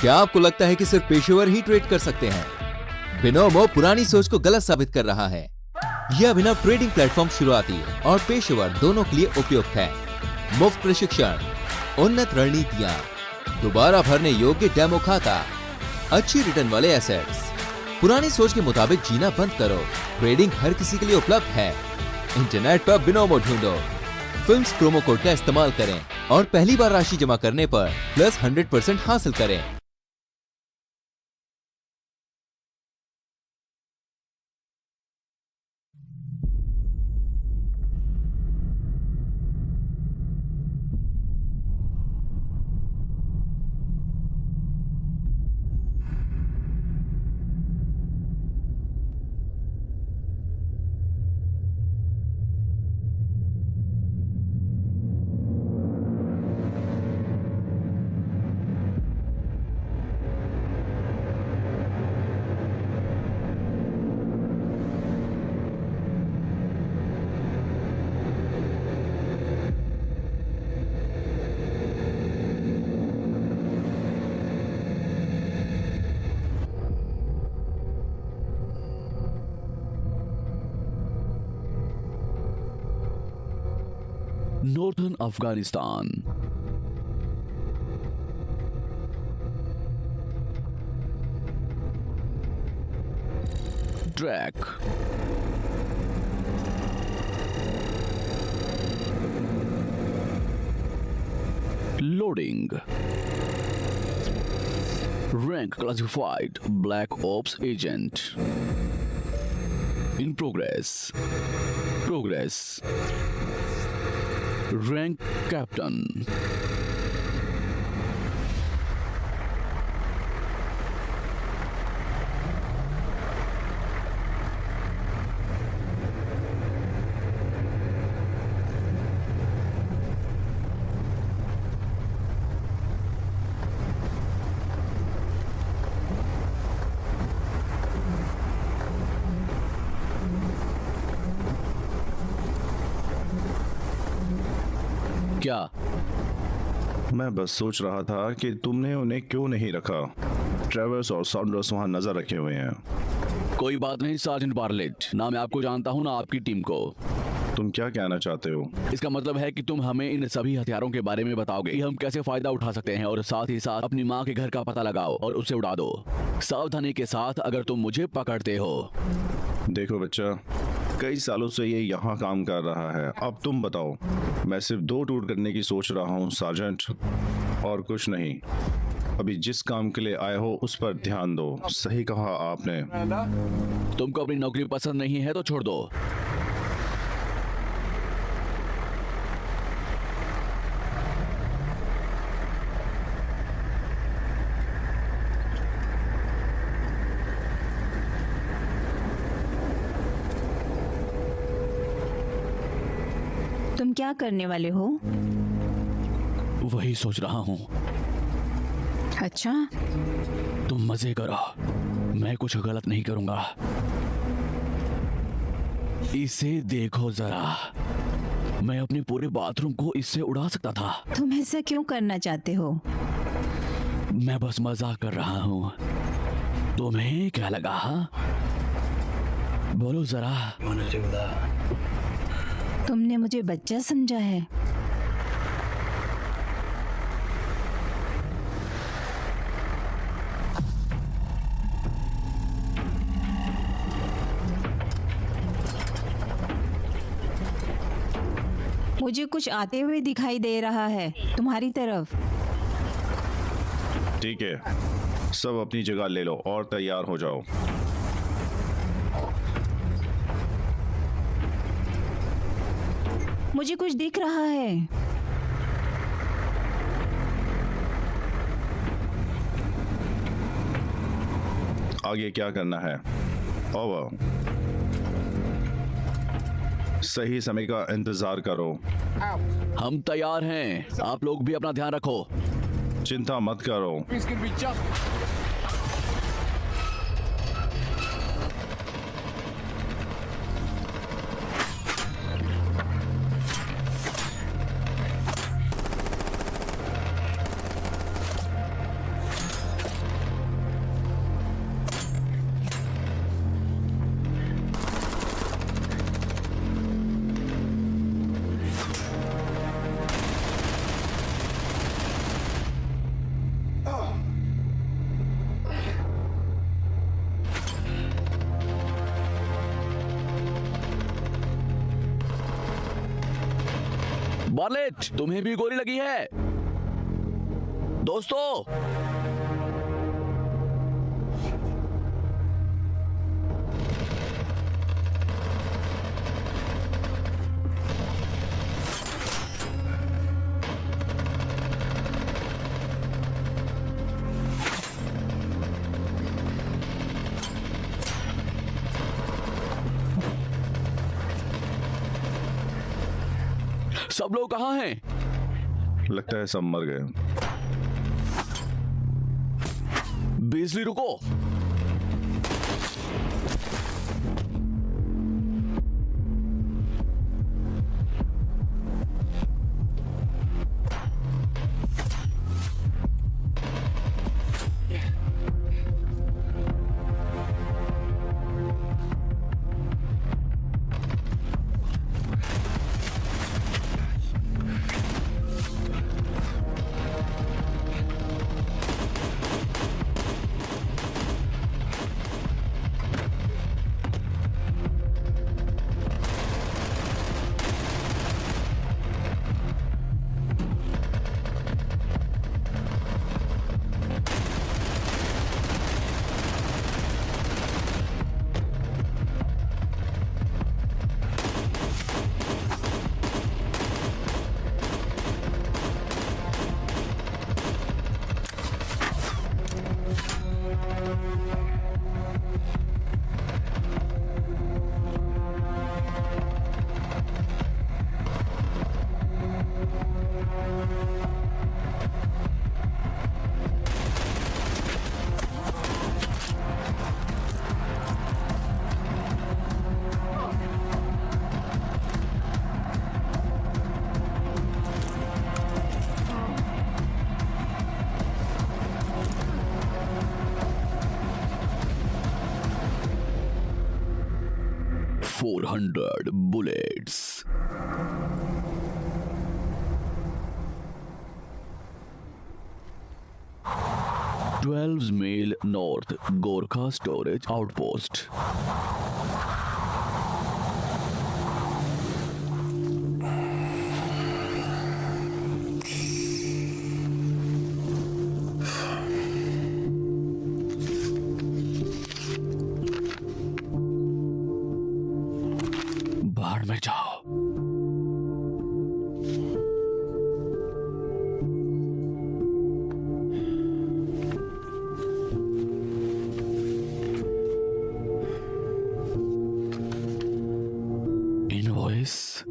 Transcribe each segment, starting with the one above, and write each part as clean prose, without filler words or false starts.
क्या आपको लगता है कि सिर्फ पेशेवर ही ट्रेड कर सकते हैं? बिनोमो पुरानी सोच को गलत साबित कर रहा है। यह अभिनव ट्रेडिंग प्लेटफॉर्म शुरुआती और पेशेवर दोनों के लिए उपयुक्त है। मुफ्त प्रशिक्षण, उन्नत रणनीतियां, दोबारा भरने योग्य डेमो खाता, अच्छी रिटर्न वाले एसेट्स। पुरानी सोच के मुताबिक जीना बंद करो। ट्रेडिंग हर किसी के लिए उपलब्ध है। इंटरनेट पर बिनोमो ढूंढो, फिल्म्स प्रोमो कोड का इस्तेमाल करें और पहली बार राशि जमा करने पर प्लस 100% हासिल करें। Northern Afghanistan. Track loading. Rank classified black ops agent. In progress. Rank captain. क्या? मैं बस सोच रहा था कि तुमने उन्हें क्यों नहीं रखा। ट्रेवर्स और सॉन्डर्स वहाँ नजर रखे हुए हैं। कोई बात नहीं सार्जेंट बार्लेट, ना मैं आपको जानता हूँ ना आपकी टीम को। तुम क्या कहना चाहते हो? इसका मतलब है कि तुम हमें इन सभी हथियारों के बारे में बताओगे कि हम कैसे फायदा उठा सकते हैं, और साथ ही साथ अपनी माँ के घर का पता लगाओ और उसे उड़ा दो। सावधानी के साथ अगर तुम मुझे पकड़ते हो। देखो बच्चा, कई सालों से ये यहाँ काम कर रहा है। अब तुम बताओ। मैं सिर्फ 2 टूर करने की सोच रहा हूँ सार्जेंट, और कुछ नहीं। अभी जिस काम के लिए आए हो उस पर ध्यान दो। सही कहा आपने। तुमको अपनी नौकरी पसंद नहीं है तो छोड़ दो। तुम क्या करने वाले हो? वही सोच रहा हूँ। अच्छा, तुम मजे करो, मैं कुछ गलत नहीं करूंगा। इसे देखो जरा, मैं अपने पूरे बाथरूम को इससे उड़ा सकता था। तुम ऐसा क्यों करना चाहते हो? मैं बस मजाक कर रहा हूँ। तुम्हें क्या लगा? हाँ? बोलो जरा। तुमने मुझे बच्चा समझा है। मुझे कुछ आते हुए दिखाई दे रहा है तुम्हारी तरफ। ठीक है, सब अपनी जगह ले लो और तैयार हो जाओ। मुझे कुछ दिख रहा है। आगे क्या करना है? ओवर। सही समय का इंतजार करो। हम तैयार हैं, आप लोग भी अपना ध्यान रखो। चिंता मत करो। बार्लेट, तुम्हें भी गोली लगी है? दोस्तों, सब लोग कहाँ हैं? लगता है सब मर गए। बिजली रुको। $400 bullets. Twelve Mile North Gorkha Storage Outpost. बाहर में जाओ। Invoice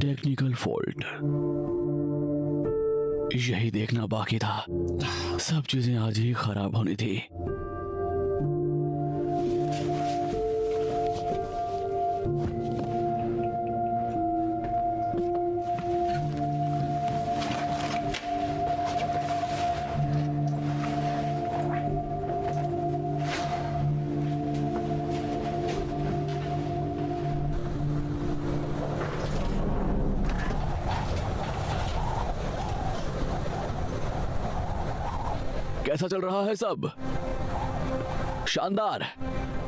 technical fault. यही देखना बाकी था। सब चीजें आज ही खराब होनी थी। कैसा चल रहा है सब? शानदार।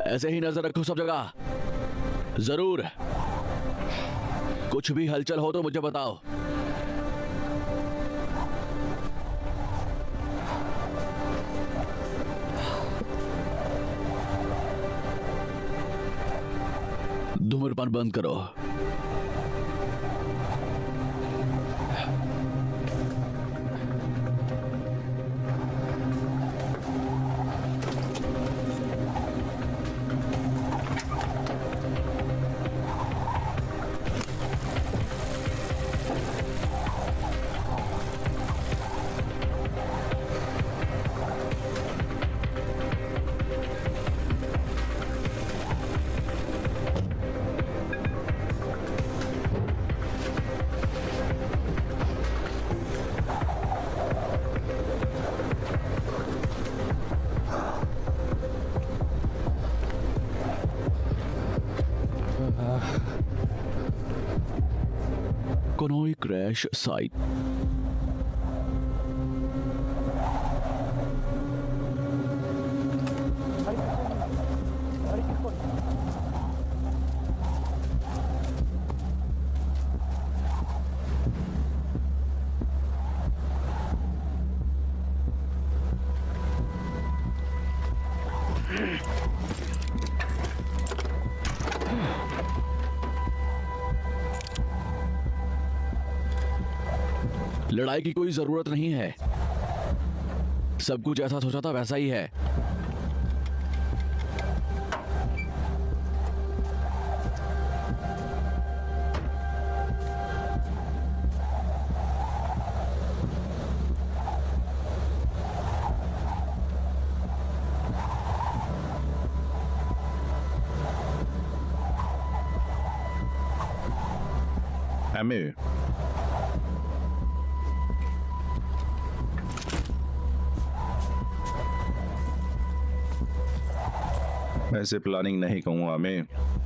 ऐसे ही नजर रखो सब जगह। जरूर कुछ भी हलचल हो तो मुझे बताओ। धूम्रपान बंद करो। Crash site. लड़ाई की कोई जरूरत नहीं है। सब कुछ जैसा सोचा था वैसा ही है। एमे, ऐसे प्लानिंग नहीं कहूंगा मैं।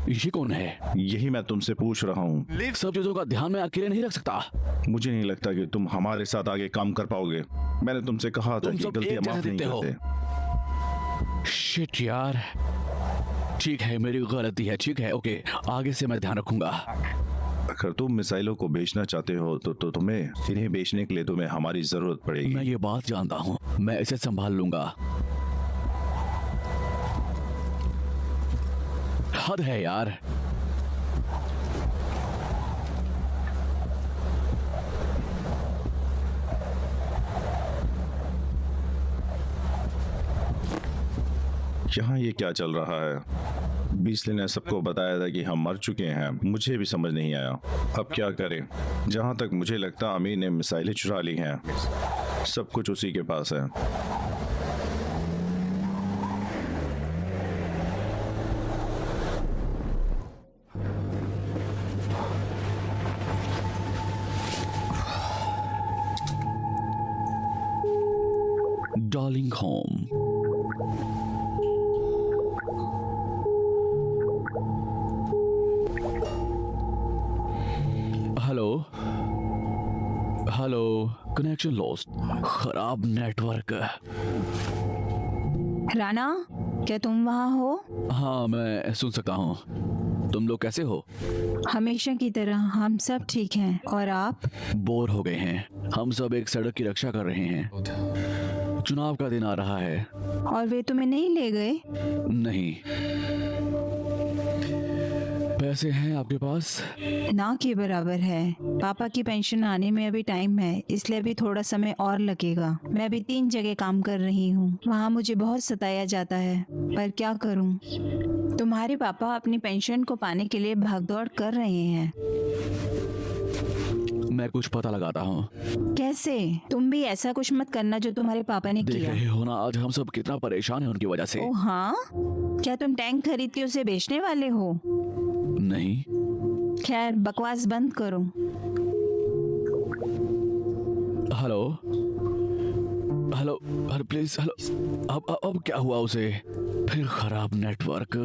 ये कौन है? यही मैं तुमसे पूछ रहा हूँ। सब चीजों का ध्यान मैं अकेले नहीं रख सकता। मुझे नहीं लगता कि तुम हमारे साथ आगे काम कर पाओगे। मैंने तुमसे कहा था तुम कि सब गलतियां एक जैसे माफ नहीं दिखते हो। करते। शिट यार। ठीक है, मेरी गलती है। ठीक है, ओके, आगे से मैं ध्यान रखूंगा। अगर तुम मिसाइलों को बेचना चाहते हो तो तुम्हें इन्हें बेचने के लिए तुम्हें हमारी जरूरत मैं पड़ेगी। ये बात जानता हूँ, मैं इसे संभाल लूंगा। हद है यार। यहाँ ये क्या चल रहा है? बीसली ने सबको बताया था कि हम मर चुके हैं। मुझे भी समझ नहीं आया। अब क्या करें? जहाँ तक मुझे लगता अमीर ने मिसाइलें चुरा ली हैं। सब कुछ उसी के पास है। Darling home. Hello hello, connection lost. खराब नेटवर्क। राणा, क्या तुम वहाँ हो? हाँ, मैं सुन सकता हूँ। तुम लोग कैसे हो? हमेशा की तरह हम सब ठीक हैं। और आप? बोर हो गए हैं। हम सब एक सड़क की रक्षा कर रहे हैं। चुनाव का दिन आ रहा है। और वे तुम्हें नहीं ले गए? नहीं। पैसे हैं आपके पास? ना के बराबर है। पापा की पेंशन आने में अभी टाइम है, इसलिए अभी थोड़ा समय और लगेगा। मैं अभी 3 जगह काम कर रही हूँ। वहाँ मुझे बहुत सताया जाता है, पर क्या करूँ? तुम्हारे पापा अपनी पेंशन को पाने के लिए भागदौड़ कर रहे हैं। मैं कुछ पता लगाता हूँ। कैसे? तुम भी ऐसा कुछ मत करना जो तुम्हारे पापा ने देख किया। रहे हो ना, आज हम सब कितना परेशान हैं उनकी वजह से। ओ हाँ, क्या तुम टैंक खरीद के उसे बेचने वाले हो? नहीं। खैर, बकवास बंद करो। Hello hello hello, please hello. अब क्या हुआ उसे? फिर खराब नेटवर्क।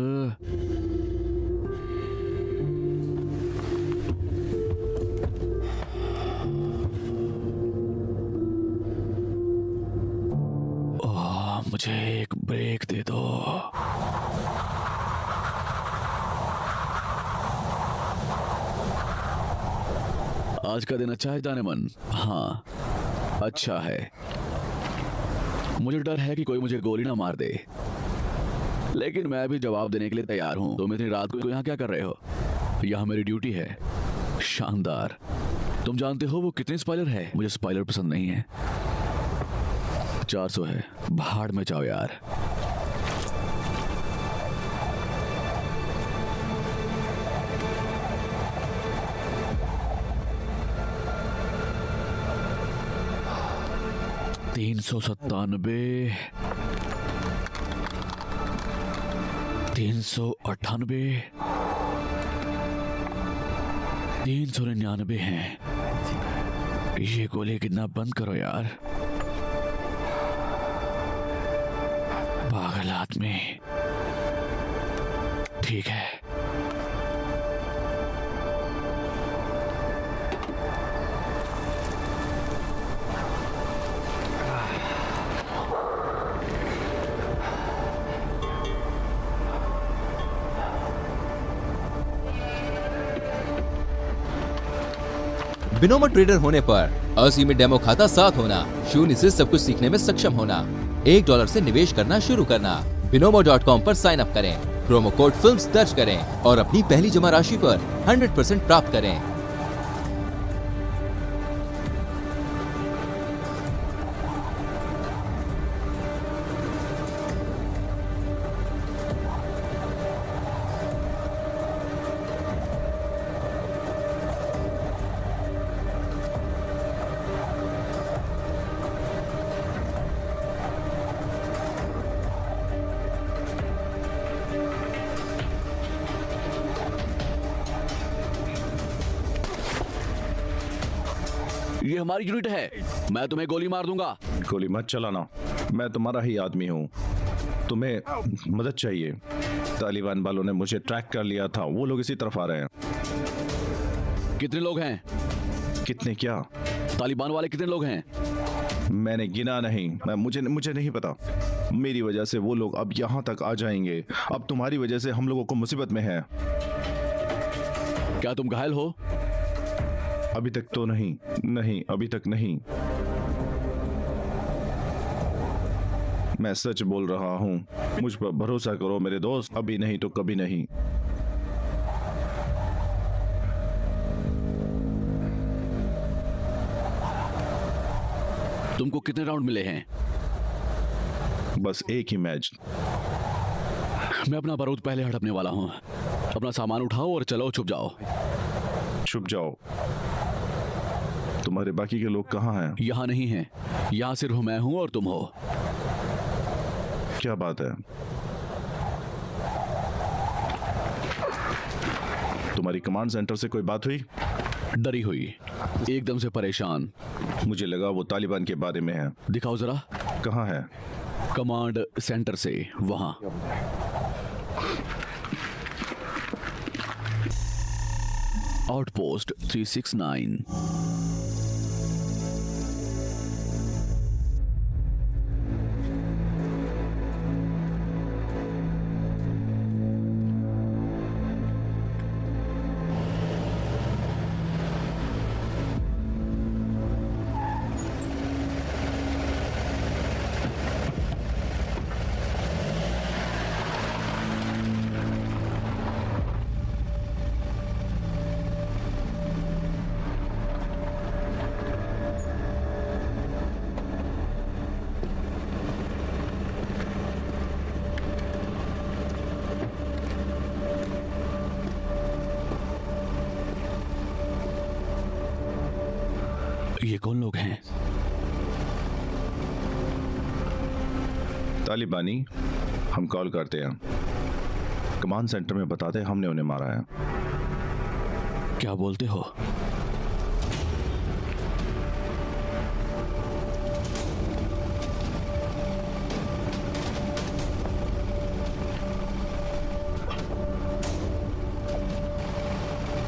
मुझे एक ब्रेक दे दो। आज का दिन अच्छा है जाने मन? हाँ, अच्छा है। मुझे डर है कि कोई मुझे गोली ना मार दे, लेकिन मैं भी जवाब देने के लिए तैयार हूँ। तुम इतनी रात को यहाँ क्या कर रहे हो? यहाँ मेरी ड्यूटी है। शानदार। तुम जानते हो वो कितने स्पॉइलर है? मुझे स्पॉइलर पसंद नहीं है। 400 है। भाड़ में जाओ यार। $397, 398, 399 हैं। ये गोली गिनना बंद करो यार, पागल आदमी। ठीक है। बिनोमो ट्रेडर होने पर असीमित डेमो खाता साथ होना, शून्य से सब कुछ सीखने में सक्षम होना, $1 से निवेश करना शुरू करना। Binomo.com पर साइन अप करें, प्रोमो कोड फिल्म्स दर्ज करें और अपनी पहली जमा राशि पर 100% प्राप्त करें। ये हमारी यूनिट है, मैं तुम्हें गोली मार दूंगा। गोली मत चलाना, मैं तुम्हारा ही आदमी हूँ। तुम्हें मदद चाहिए। तालिबान वालों ने मुझे ट्रैक कर लिया था, वो लोग इसी तरफ आ रहे हैं। कितने लोग हैं? कितने क्या? तालिबान वाले कितने लोग हैं? मैंने गिना नहीं, मुझे नहीं पता। मेरी वजह से वो लोग अब यहाँ तक आ जाएंगे। अब तुम्हारी वजह से हम लोगों को मुसीबत में है। क्या तुम घायल हो? अभी तक तो नहीं, अभी तक नहीं। मैं सच बोल रहा हूँ, मुझ पर भरोसा करो मेरे दोस्त। अभी नहीं तो कभी नहीं। तुमको कितने राउंड मिले हैं? बस एक ही मैच। मैं अपना बारूद पहले हड़पने वाला हूँ। अपना सामान उठाओ और चलो, छुप जाओ। छुप जाओ? तुम्हारे बाकी के लोग कहाँ हैं? यहाँ नहीं हैं। यहाँ सिर्फ मैं हूँ और तुम हो। क्या बात है? तुम्हारी कमांड सेंटर से कोई बात हुई? डरी हुई, एकदम से परेशान। मुझे लगा वो तालिबान के बारे में है। दिखाओ जरा। कहाँ है? कमांड सेंटर से वहां। आउटपोस्ट 369। ये कौन लोग हैं? तालिबानी। हम कॉल करते हैं, कमांड सेंटर में बताते हैं हमने उन्हें मारा है। क्या बोलते हो?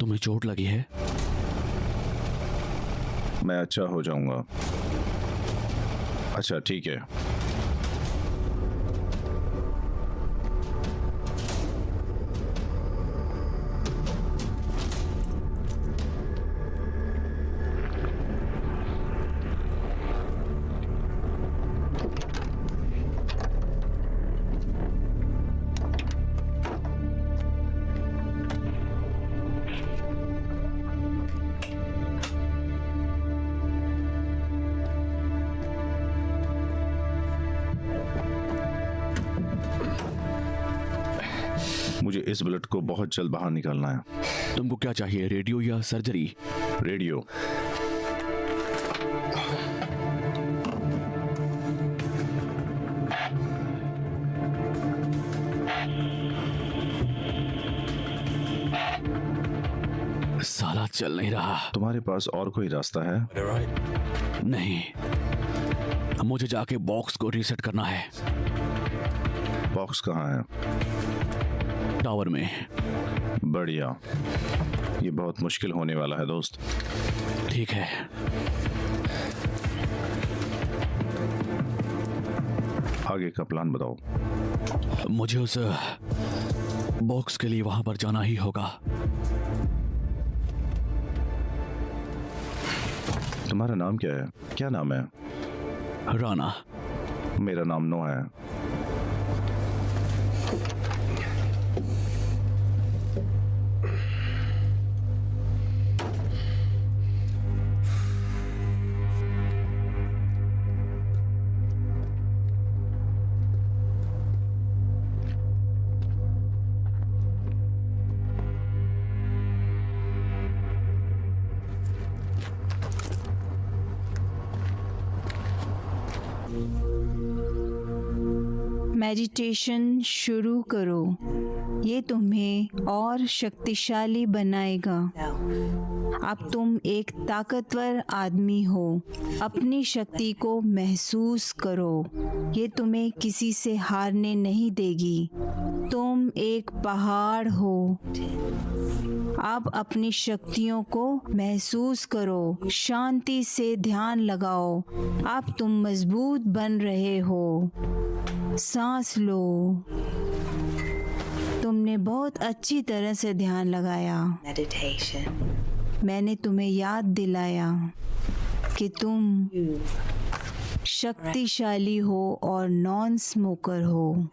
तुम्हें चोट लगी है? मैं अच्छा हो जाऊंगा। अच्छा ठीक है। मुझे इस बुलेट को बहुत जल्द बाहर निकालना है। तुमको क्या चाहिए, रेडियो या सर्जरी? रेडियो। साला चल नहीं रहा। तुम्हारे पास और कोई रास्ता है? नहीं, मुझे जाके बॉक्स को रीसेट करना है। बॉक्स कहाँ है? टावर में। बढ़िया। ये बहुत मुश्किल होने वाला है दोस्त। ठीक है। आगे का प्लान बताओ। मुझे उस बॉक्स के लिए वहां पर जाना ही होगा। तुम्हारा नाम क्या है? क्या नाम है? राणा। मेरा नाम नोआ है। मेडिटेशन शुरू करो। ये तुम्हें और शक्तिशाली बनाएगा। अब तुम एक ताकतवर आदमी हो। अपनी शक्ति को महसूस करो। ये तुम्हें किसी से हारने नहीं देगी। तुम एक पहाड़ हो। अब अपनी शक्तियों को महसूस करो। शांति से ध्यान लगाओ। अब तुम मजबूत बन रहे हो। सांस लो। तुमने बहुत अच्छी तरह से ध्यान लगाया। मैंने तुम्हें याद दिलाया कि तुम शक्तिशाली हो और नॉन स्मोकर हो।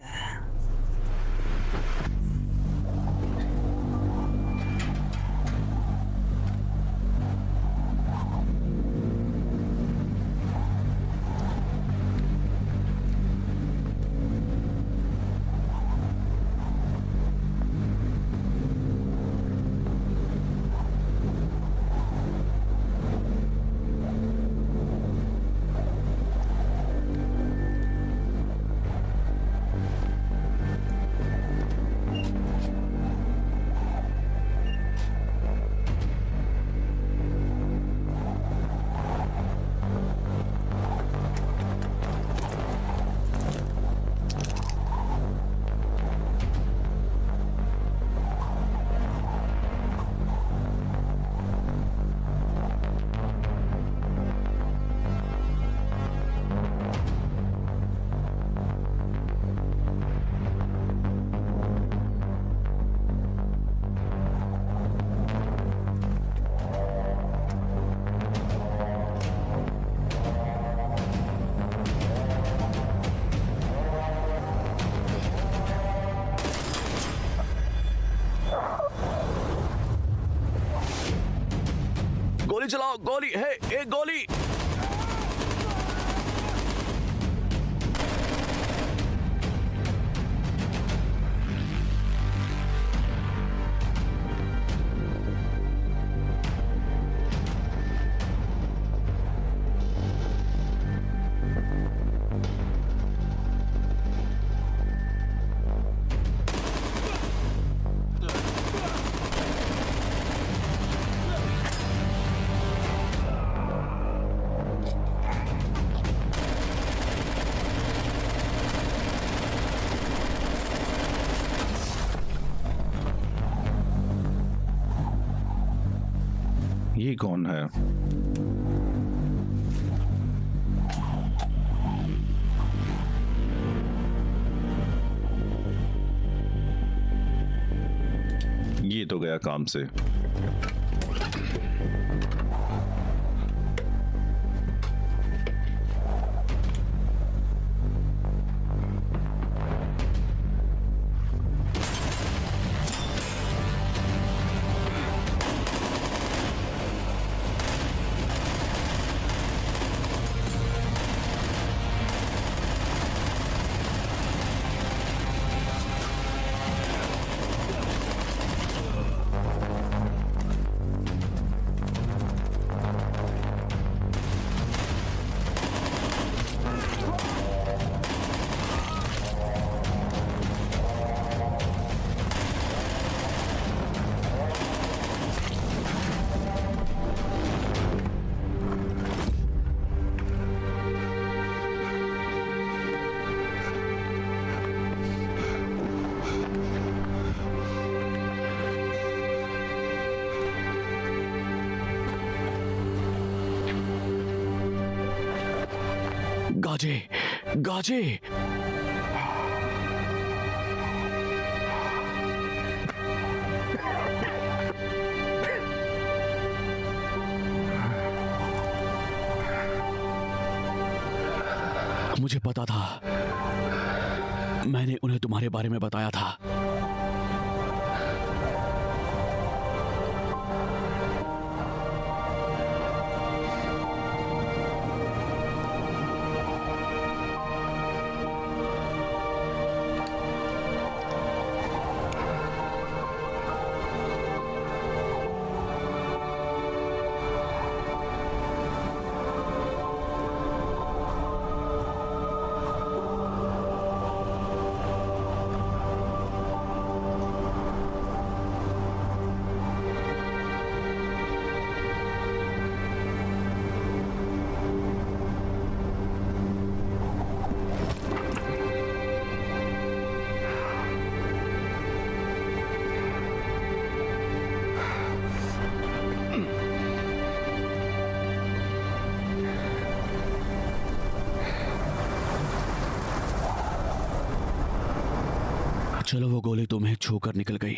गोली चलाओ। गोली है, एक गोली। ये कौन है? ये तो गया काम से। गाजे, गाजे। मुझे पता था, मैंने उन्हें तुम्हारे बारे में बताया था। चलो, वो गोली तुम्हें छूकर निकल गई।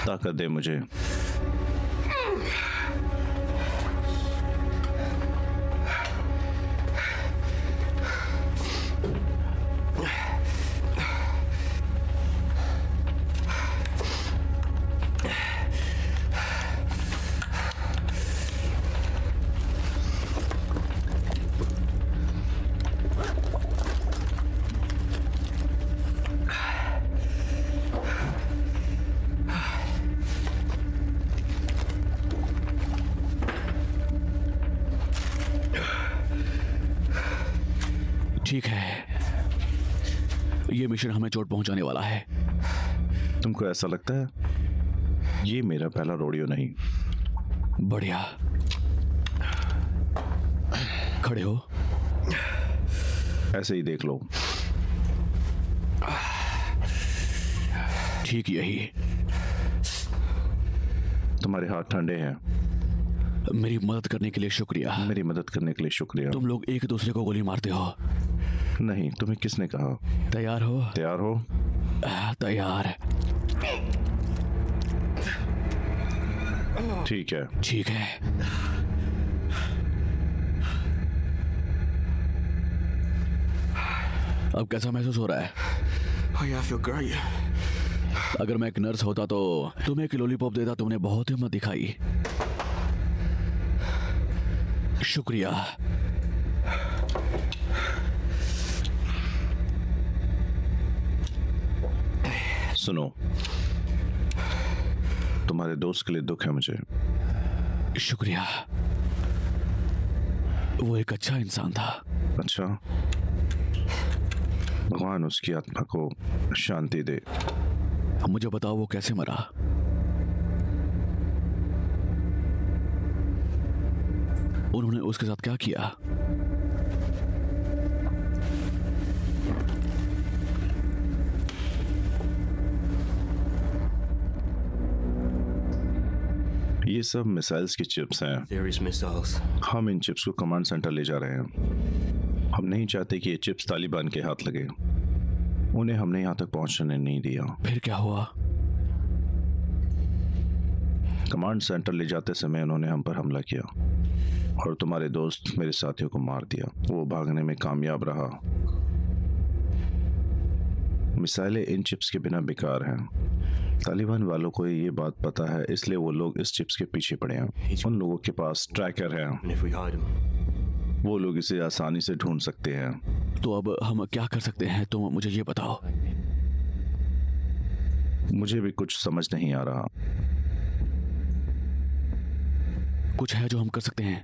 ताकत दे मुझे। ठीक है, ये मिशन हमें चोट पहुंचाने वाला है। तुमको ऐसा लगता है? ये मेरा पहला रोडियो नहीं। बढ़िया, खड़े हो। ऐसे ही देख लो। ठीक यही। तुम्हारे हाथ ठंडे हैं। मेरी मदद करने के लिए शुक्रिया। मेरी मदद करने के लिए शुक्रिया। तुम लोग एक दूसरे को गोली मारते हो। नहीं, तुम्हें किसने कहा? तैयार हो? तैयार हो? तैयार। ठीक है। ठीक है। अब कैसा महसूस हो रहा है? Oh yeah, I feel great. अगर मैं एक नर्स होता तो तुम्हें एक लॉलीपॉप देता। तुमने बहुत हिम्मत दिखाई। शुक्रिया। सुनो, तुम्हारे दोस्त के लिए दुख है मुझे। शुक्रिया, वो एक अच्छा इंसान था। अच्छा, भगवान उसकी आत्मा को शांति दे। मुझे बताओ, वो कैसे मरा? उन्होंने उसके साथ क्या किया? ये सब मिसाइल्स की चिप्स हैं। Various missiles. हम इन चिप्स को कमांड सेंटर ले जा रहे हैं। हम नहीं चाहते कि ये चिप्स तालिबान के हाथ लगे। उन्हें हमने यहाँ तक पहुँचने नहीं दिया। फिर क्या हुआ? कमांड सेंटर ले जाते समय उन्होंने हम पर हमला किया और तुम्हारे दोस्त मेरे साथियों को मार दिया। वो भागने में कामयाब रहा। मिसाइलें इन चिप्स के बिना बेकार हैं। तालिबान वालों को ये बात पता है, इसलिए वो लोग इस चिप्स के पीछे पड़े हैं। उन लोगों के पास ट्रैकर है। And if we hide him, वो लोग इसे आसानी से ढूंढ सकते हैं। तो अब हम क्या कर सकते हैं? तुम मुझे ये बताओ। मुझे भी कुछ समझ नहीं आ रहा। कुछ है जो हम कर सकते हैं?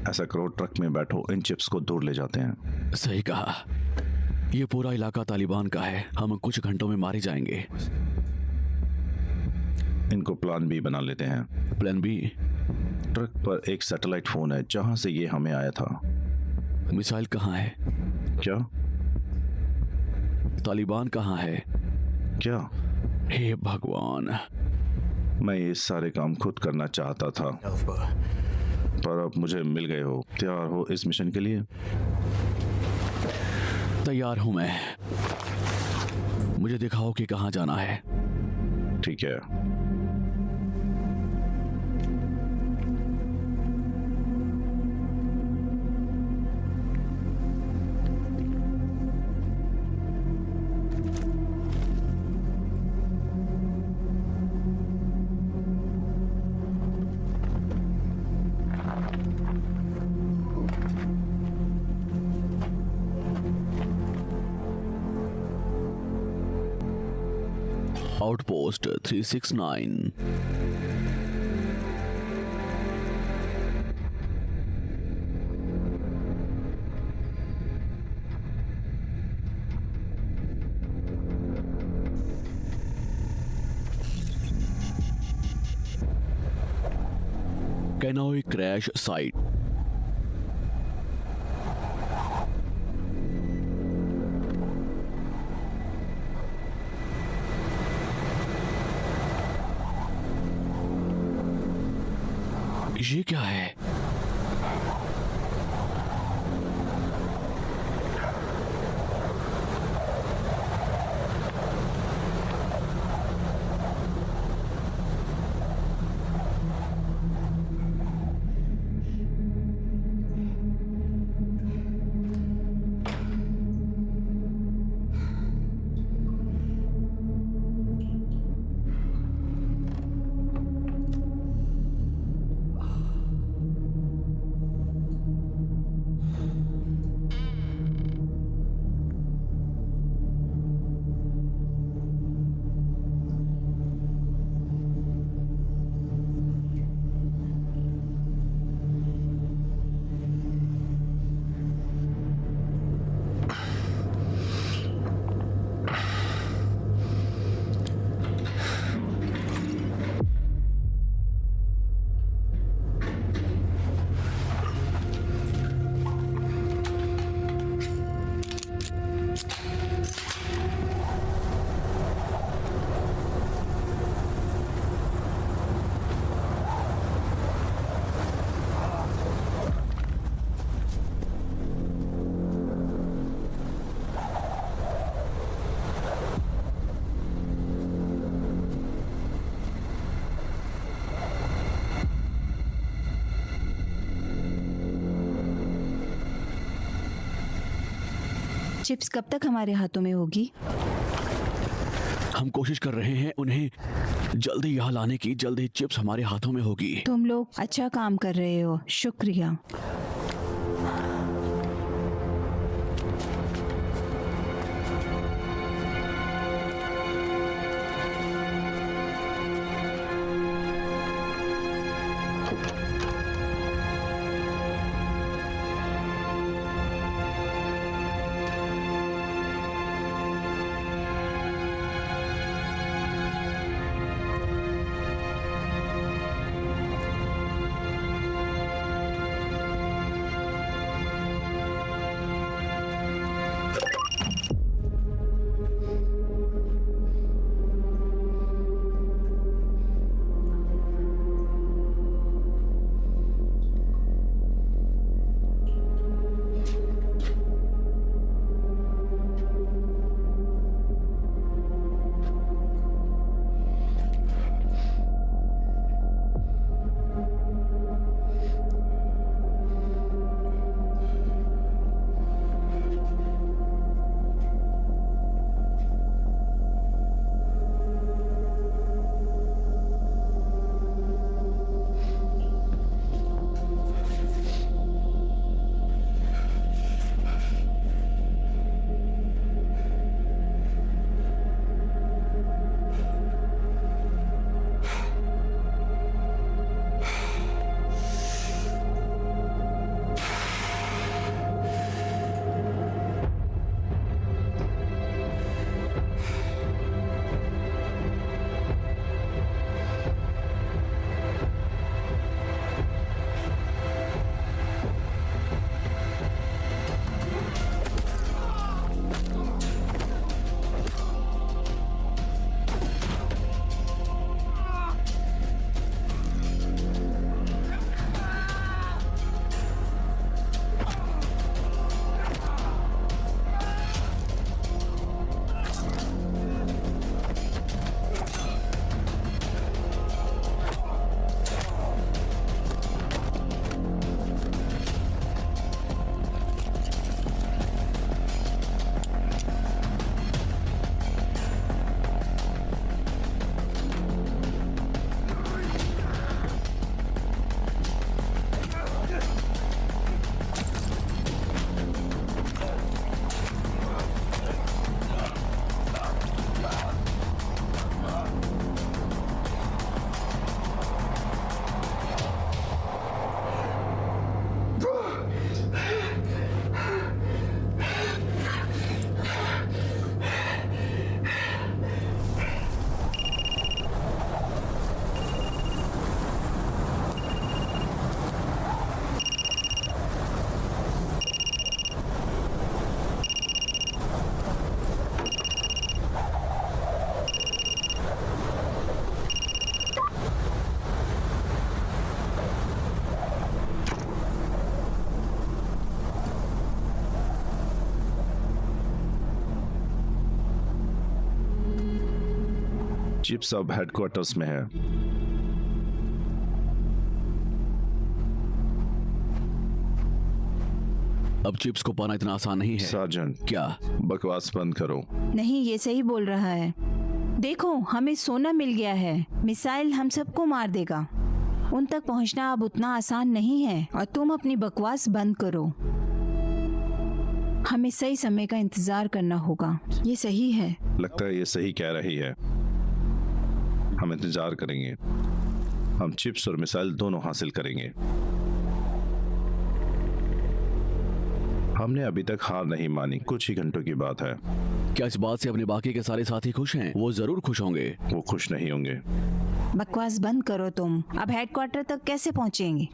ऐसा करो, ट्रक में बैठो, इन चिप्स को दूर ले जाते हैं। सही कहा। ये पूरा इलाका तालिबान का है। हम कुछ घंटों में मारे जाएंगे। इनको प्लान बी बना लेते हैं। Plan B? ट्रक पर एक सैटेलाइट फोन है जहां से ये हमें आया था। मिसाइल कहाँ है? क्या? तालिबान कहाँ है? क्या? हे भगवान। मैं ये सारे काम खुद करना चाहता था, Elfba. पर अब मुझे मिल गए हो। तैयार हो इस मिशन के लिए? तैयार हूं मैं। मुझे दिखाओ कि कहाँ जाना है। ठीक है। आउटपोस्ट 369। Canoe crash site. ये क्या है? चिप्स कब तक हमारे हाथों में होगी? हम कोशिश कर रहे हैं उन्हें जल्दी यहाँ लाने की। जल्दी चिप्स हमारे हाथों में होगी। तुम लोग अच्छा काम कर रहे हो, शुक्रिया। चिप्स अब हेडक्वार्टर्स में है। अब चिप्स को पाना इतना आसान नहीं है। सार्जेंट, क्या? बकवास बंद करो। नहीं, ये सही बोल रहा है। देखो, हमें सोना मिल गया है। मिसाइल हम सबको मार देगा। उन तक पहुंचना अब उतना आसान नहीं है और तुम अपनी बकवास बंद करो। हमें सही समय का इंतजार करना होगा। ये सही है। लगता है ये सही कह रही है। हम इंतजार करेंगे। हम चिप्स और मिसाइल दोनों हासिल करेंगे। हमने अभी तक हार नहीं मानी। कुछ ही घंटों की बात है। क्या इस बात से अपने बाकी के सारे साथी खुश हैं? वो जरूर खुश होंगे। वो खुश नहीं होंगे। बकवास बंद करो तुम। अब हेडक्वार्टर तक कैसे पहुंचेंगे?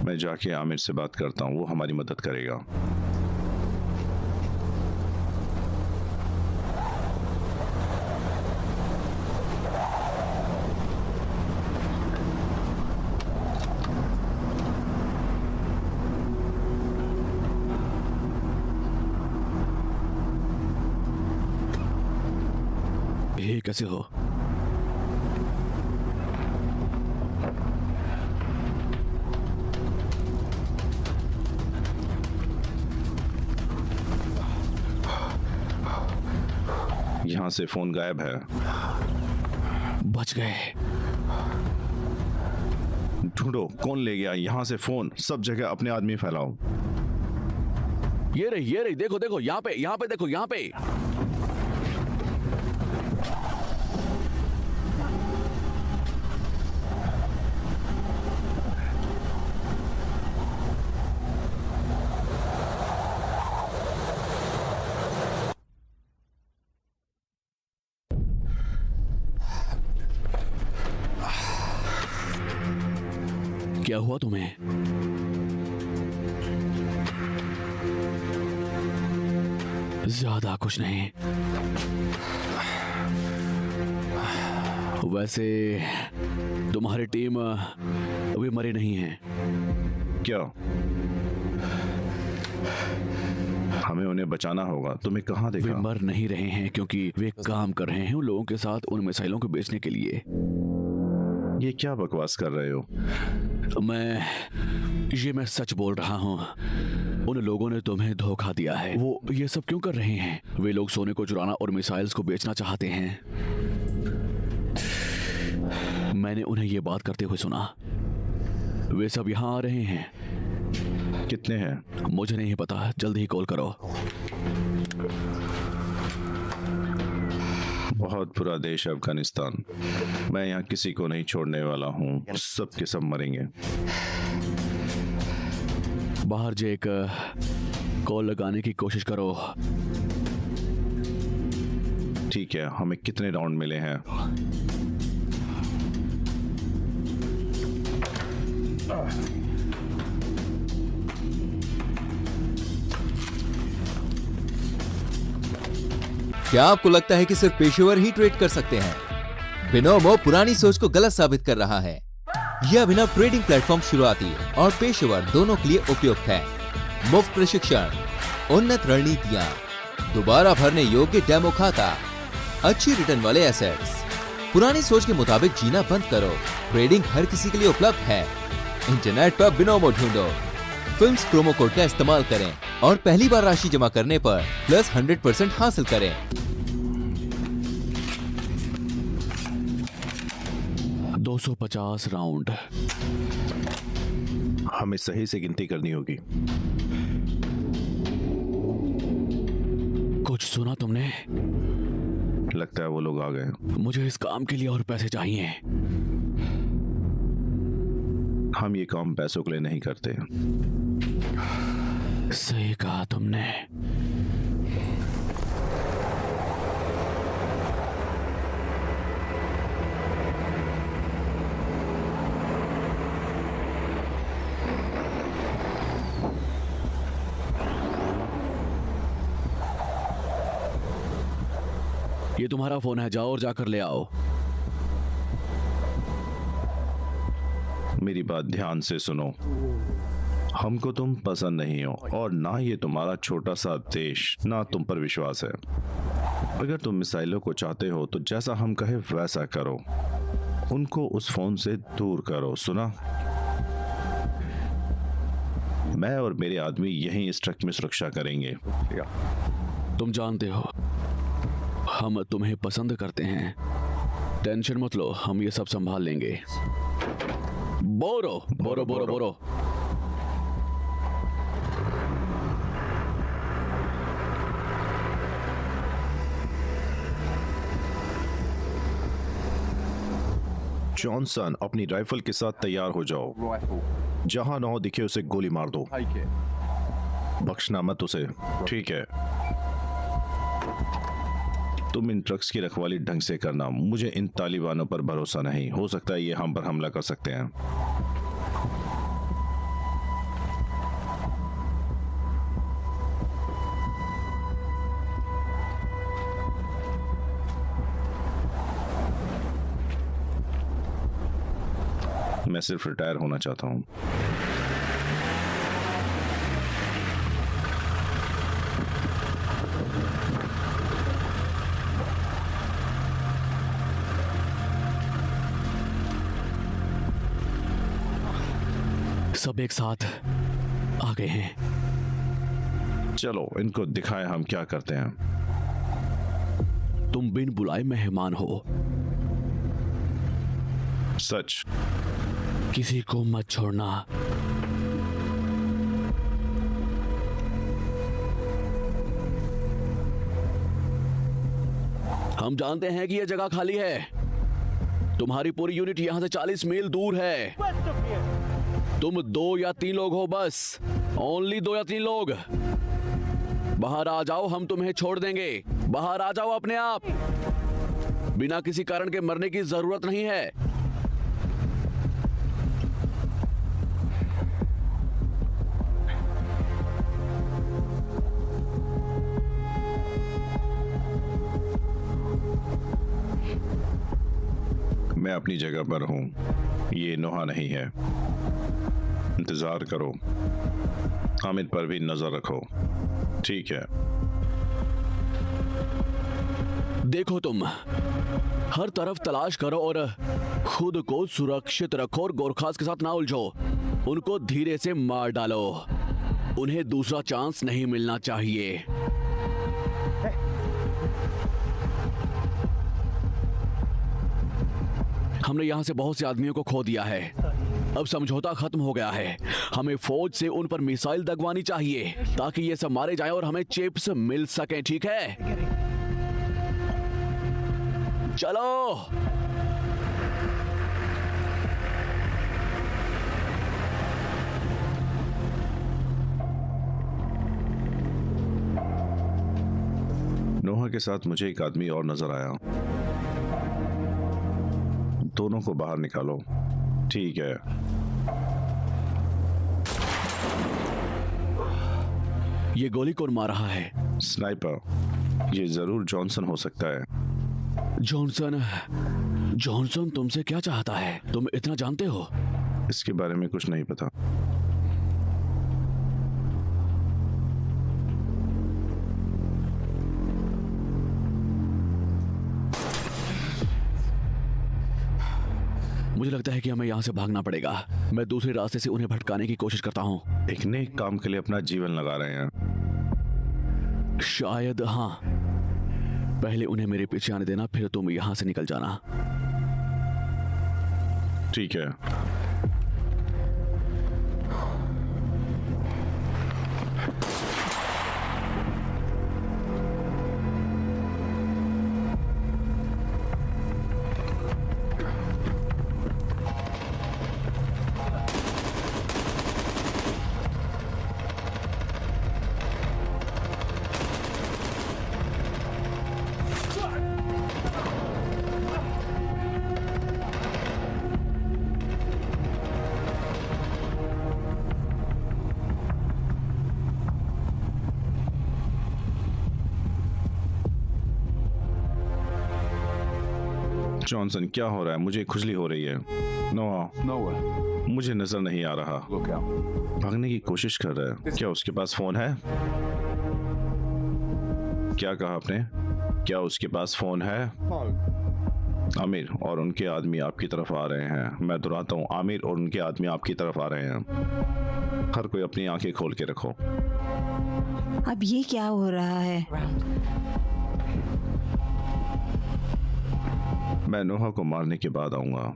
मैं जाके आमिर से बात करता हूँ, वो हमारी मदद करेगा। ये कैसे हो? यहाँ से फोन गायब है। बच गए। ढूंढो, कौन ले गया यहाँ से फोन। सब जगह अपने आदमी फैलाओ। ये रही, देखो देखो, यहाँ पे देखो, यहाँ पे। क्या हुआ तुम्हें? ज्यादा कुछ नहीं। वैसे तुम्हारी टीम अभी मरे नहीं है। क्या? हमें उन्हें बचाना होगा। तुम्हें कहाँ वे देखा? मर नहीं रहे हैं क्योंकि वे काम कर रहे हैं उन लोगों के साथ उन मिसाइलों को बेचने के लिए। ये क्या बकवास कर रहे हो? मैं सच बोल रहा हूँ। उन लोगों ने तुम्हें धोखा दिया है। वो ये सब क्यों कर रहे हैं? वे लोग सोने को चुराना और मिसाइल्स को बेचना चाहते हैं। मैंने उन्हें ये बात करते हुए सुना। वे सब यहाँ आ रहे हैं। कितने हैं? मुझे नहीं पता। जल्दी ही कॉल करो। बहुत बुरा देश है अफगानिस्तान। मैं यहाँ किसी को नहीं छोड़ने वाला हूँ। सब के सब मरेंगे। बाहर जेक, कॉल लगाने की कोशिश करो। ठीक है। हमें कितने राउंड मिले हैं? क्या आपको लगता है कि सिर्फ पेशेवर ही ट्रेड कर सकते हैं? बिनोमो पुरानी सोच को गलत साबित कर रहा है। यह अभिनव ट्रेडिंग प्लेटफॉर्म शुरुआती और पेशेवर दोनों के लिए उपयुक्त है। मुफ्त प्रशिक्षण, उन्नत रणनीतियां, दोबारा भरने योग्य डेमो खाता, अच्छी रिटर्न वाले एसेट्स। पुरानी सोच के मुताबिक जीना बंद करो। ट्रेडिंग हर किसी के लिए उपलब्ध है। इंटरनेट पर बिनोमो ढूंढो। फिल्म्स प्रोमो कोड का इस्तेमाल करें और पहली बार राशि जमा करने पर प्लस 100% हासिल करें। 250 राउंड। हमें सही से गिनती करनी होगी। कुछ सुना तुमने? लगता है वो लोग आ गए। मुझे इस काम के लिए और पैसे चाहिए। हम ये काम पैसों के लिए नहीं करते। सही कहा तुमने। ये तुम्हारा फोन है, जाओ और जाकर ले आओ। मेरी बात ध्यान से सुनो। हमको तुम पसंद नहीं हो और ना ये तुम्हारा छोटा सा देश, ना तुम पर विश्वास है। अगर तुम मिसाइलों को चाहते हो तो जैसा हम कहे वैसा करो, उनको उस फोन से दूर करो, सुना? मैं और मेरे आदमी यहीं इस ट्रक में सुरक्षा करेंगे। तुम जानते हो हम तुम्हें पसंद करते हैं, टेंशन मत लो, हम ये सब संभाल लेंगे। बोरो बोरो बोरो बोरो। जॉनसन, अपनी राइफल के साथ तैयार हो जाओ। जहां ना हो दिखे उसे गोली मार दो, बख्शना मत उसे, ठीक है? तुम इन ट्रक्स की रखवाली ढंग से करना। मुझे इन तालिबानों पर भरोसा नहीं, हो सकता है ये हम पर हमला कर सकते हैं। मैं सिर्फ रिटायर होना चाहता हूं। सब एक साथ आ गए हैं। चलो इनको दिखाएं हम क्या करते हैं। तुम बिन बुलाए मेहमान हो, सच। किसी को मत छोड़ना। हम जानते हैं कि यह जगह खाली है। तुम्हारी पूरी यूनिट यहां से 40 मील दूर है। तुम 2 या 3 लोग हो, बस ओनली 2 या 3 लोग। बाहर आ जाओ, हम तुम्हें छोड़ देंगे। बाहर आ जाओ अपने आप। बिना किसी कारण के मरने की जरूरत नहीं है। मैं अपनी जगह पर हूं, ये नोहा नहीं है। इंतजार करो, हामिद पर भी नजर रखो, ठीक है? देखो, तुम हर तरफ तलाश करो और खुद को सुरक्षित रखो और गोरखास के साथ ना उलझो। उनको धीरे से मार डालो। उन्हें दूसरा चांस नहीं मिलना चाहिए। हमने यहां से बहुत से आदमियों को खो दिया है। अब समझौता खत्म हो गया है। हमें फौज से उन पर मिसाइल दगवानी चाहिए ताकि ये सब मारे जाएं और हमें चिप्स मिल सकें, ठीक है? चलो। नोहा के साथ मुझे एक आदमी और नजर आया। दोनों को बाहर निकालो, ठीक है? ये गोली कौन मार रहा है? स्नाइपर। ये जरूर जॉनसन हो सकता है। जॉनसन तुमसे क्या चाहता है? तुम इतना जानते हो? इसके बारे में कुछ नहीं पता। मुझे लगता है कि हमें यहाँ से भागना पड़ेगा। मैं दूसरे रास्ते से उन्हें भटकाने की कोशिश करता हूँ। एक नेक काम के लिए अपना जीवन लगा रहे हैं। शायद हाँ। पहले उन्हें मेरे पीछे आने देना, फिर तुम यहाँ से निकल जाना। ठीक है। जॉनसन, क्या हो रहा है? मुझे खुजली हो रही है। नोआ, मुझे नजर नहीं आ रहा। भागने की कोशिश कर रहा है। क्या उसके पास फोन है? क्या कहा आपने? क्या उसके पास फोन है? आमिर और उनके आदमी आपकी तरफ आ रहे हैं। मैं दोहराता हूँ, आमिर और उनके आदमी आपकी तरफ आ रहे हैं। हर कोई अपनी आंखें खोल के रखो। अब ये क्या हो रहा है? मैं नोहा को मारने के बाद आऊंगा।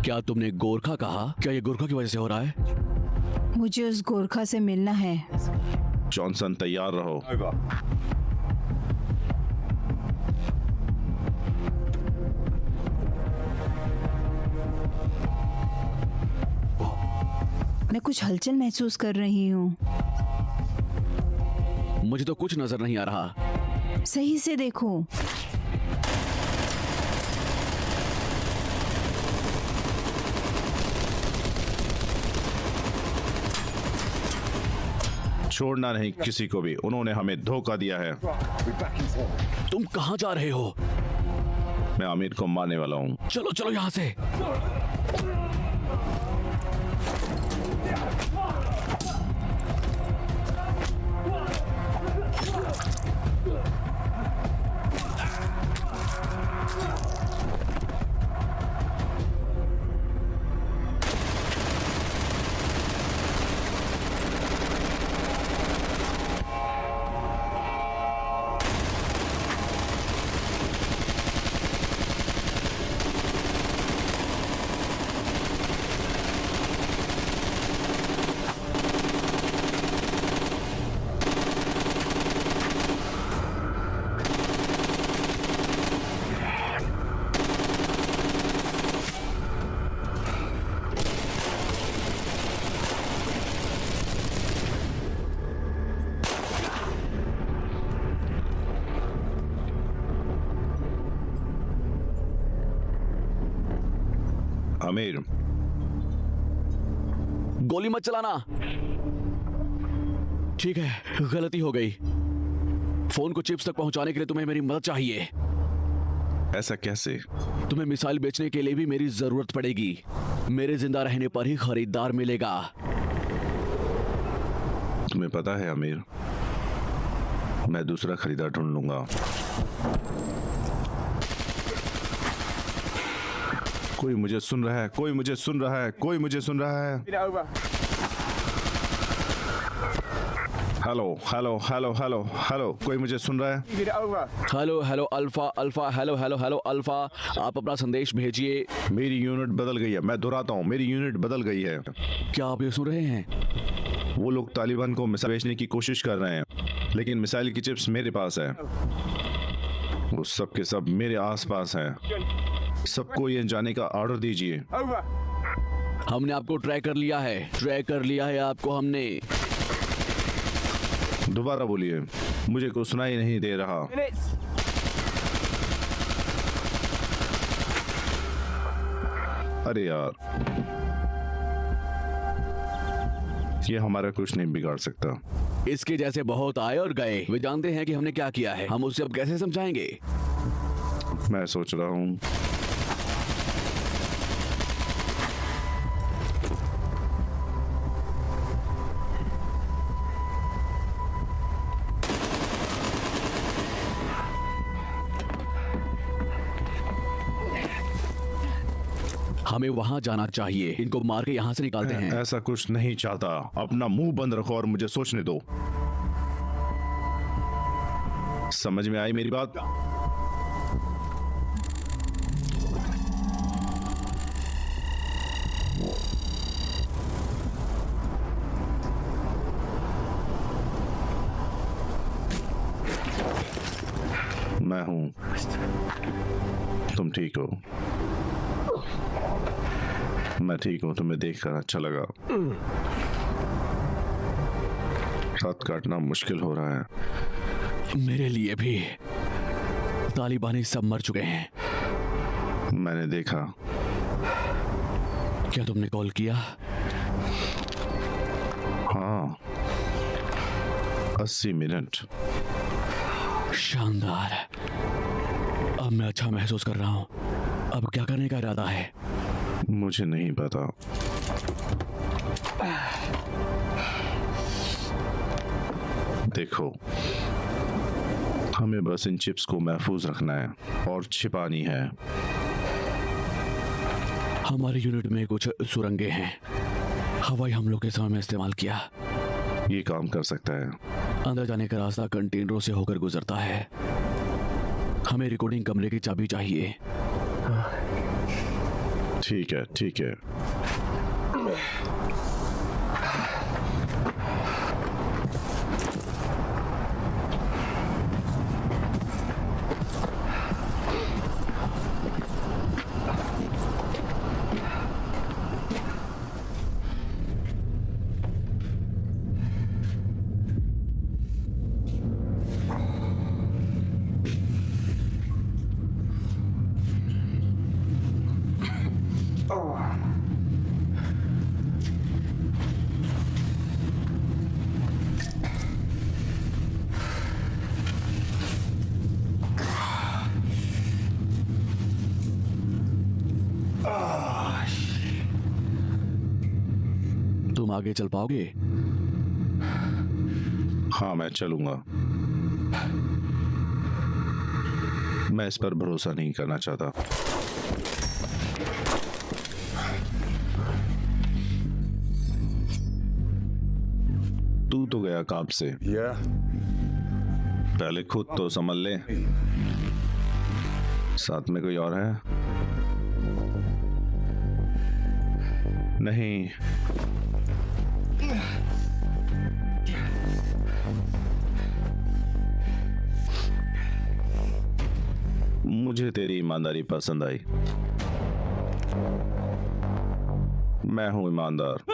क्या तुमने गोरखा कहा? क्या ये गोरखा की वजह से हो रहा है? मुझे उस गोरखा से मिलना है। जॉनसन, तैयार रहो। मैं कुछ हलचल महसूस कर रही हूँ। मुझे तो कुछ नजर नहीं आ रहा। सही से देखो। छोड़ना नहीं किसी को भी। उन्होंने हमें धोखा दिया है। तुम कहाँ जा रहे हो? मैं आमिर को मारने वाला हूँ। चलो चलो यहाँ से। आमिर, गोली मत चलाना। ठीक है, गलती हो गई। फोन को चिप्स तक पहुंचाने के लिए तुम्हें मेरी मदद चाहिए। ऐसा कैसे? तुम्हें मिसाइल बेचने के लिए भी मेरी जरूरत पड़ेगी। मेरे जिंदा रहने पर ही खरीदार मिलेगा। तुम्हें पता है आमिर, मैं दूसरा खरीदार ढूंढ लूंगा। कोई मुझे सुन रहा है, कोई मुझे सुन रहा है, कोई मुझे सुन रहा है। Hello hello hello hello hello, कोई मुझे सुन रहा है? Hello hello alpha alpha, hello hello hello alpha, आप अपना संदेश भेजिए। मेरी यूनिट बदल गई है। मैं दोहराता हूँ, मेरी यूनिट बदल गई है। क्या आप ये सुन रहे हैं? वो लोग तालिबान को मिसाइल बेचने की कोशिश कर रहे हैं, लेकिन मिसाइल की चिप्स मेरे पास है। वो सब के सब मेरे आसपास हैं। सबको ये जाने का ऑर्डर दीजिए। हमने आपको ट्रैक कर लिया है, ट्रैक कर लिया है आपको हमने। दोबारा बोलिए, मुझे कुछ सुनाई नहीं दे रहा। अरे यार, ये हमारा कुछ नहीं बिगाड़ सकता। इसके जैसे बहुत आए और गए। वे जानते हैं कि हमने क्या किया है। हम उसे अब कैसे समझाएंगे? मैं सोच रहा हूँ हमें वहां जाना चाहिए। इनको मार के यहाँ से निकालते हैं। ऐसा कुछ नहीं चाहता। अपना मुंह बंद रखो और मुझे सोचने दो। समझ में आई मेरी बात? हूं। तुम ठीक हो? मैं ठीक हूं। तुम्हें देखकर अच्छा लगा। रात काटना मुश्किल हो रहा है। मेरे लिए भी। तालिबानी सब मर चुके हैं। मैंने देखा। क्या तुमने कॉल किया? हाँ, 80 मिनट। शानदार। अब मैं अच्छा महसूस कर रहा हूँ। अब क्या करने का इरादा है? मुझे नहीं पता। देखो, हमें बस इन चिप्स को महफूज रखना है और छिपानी है। हमारे यूनिट में कुछ सुरंगें हैं। हवाई हमलों के समय में इस्तेमाल किया। ये काम कर सकता है। अंदर जाने का रास्ता कंटेनरों से होकर गुजरता है। हमें रिकॉर्डिंग कमरे की चाबी चाहिए। ठीक है, ठीक है। तुम आगे चल पाओगे? हाँ, मैं चलूंगा। मैं इस पर भरोसा नहीं करना चाहता। तू तो गया काम से। Yeah. पहले खुद तो संभल ले। साथ में कोई और है? नहीं। मुझे तेरी ईमानदारी पसंद आई। मैं हूं ईमानदार।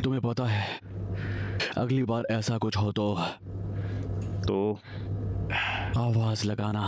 तुम्हें पता है, अगली बार ऐसा कुछ हो तो आवाज लगाना।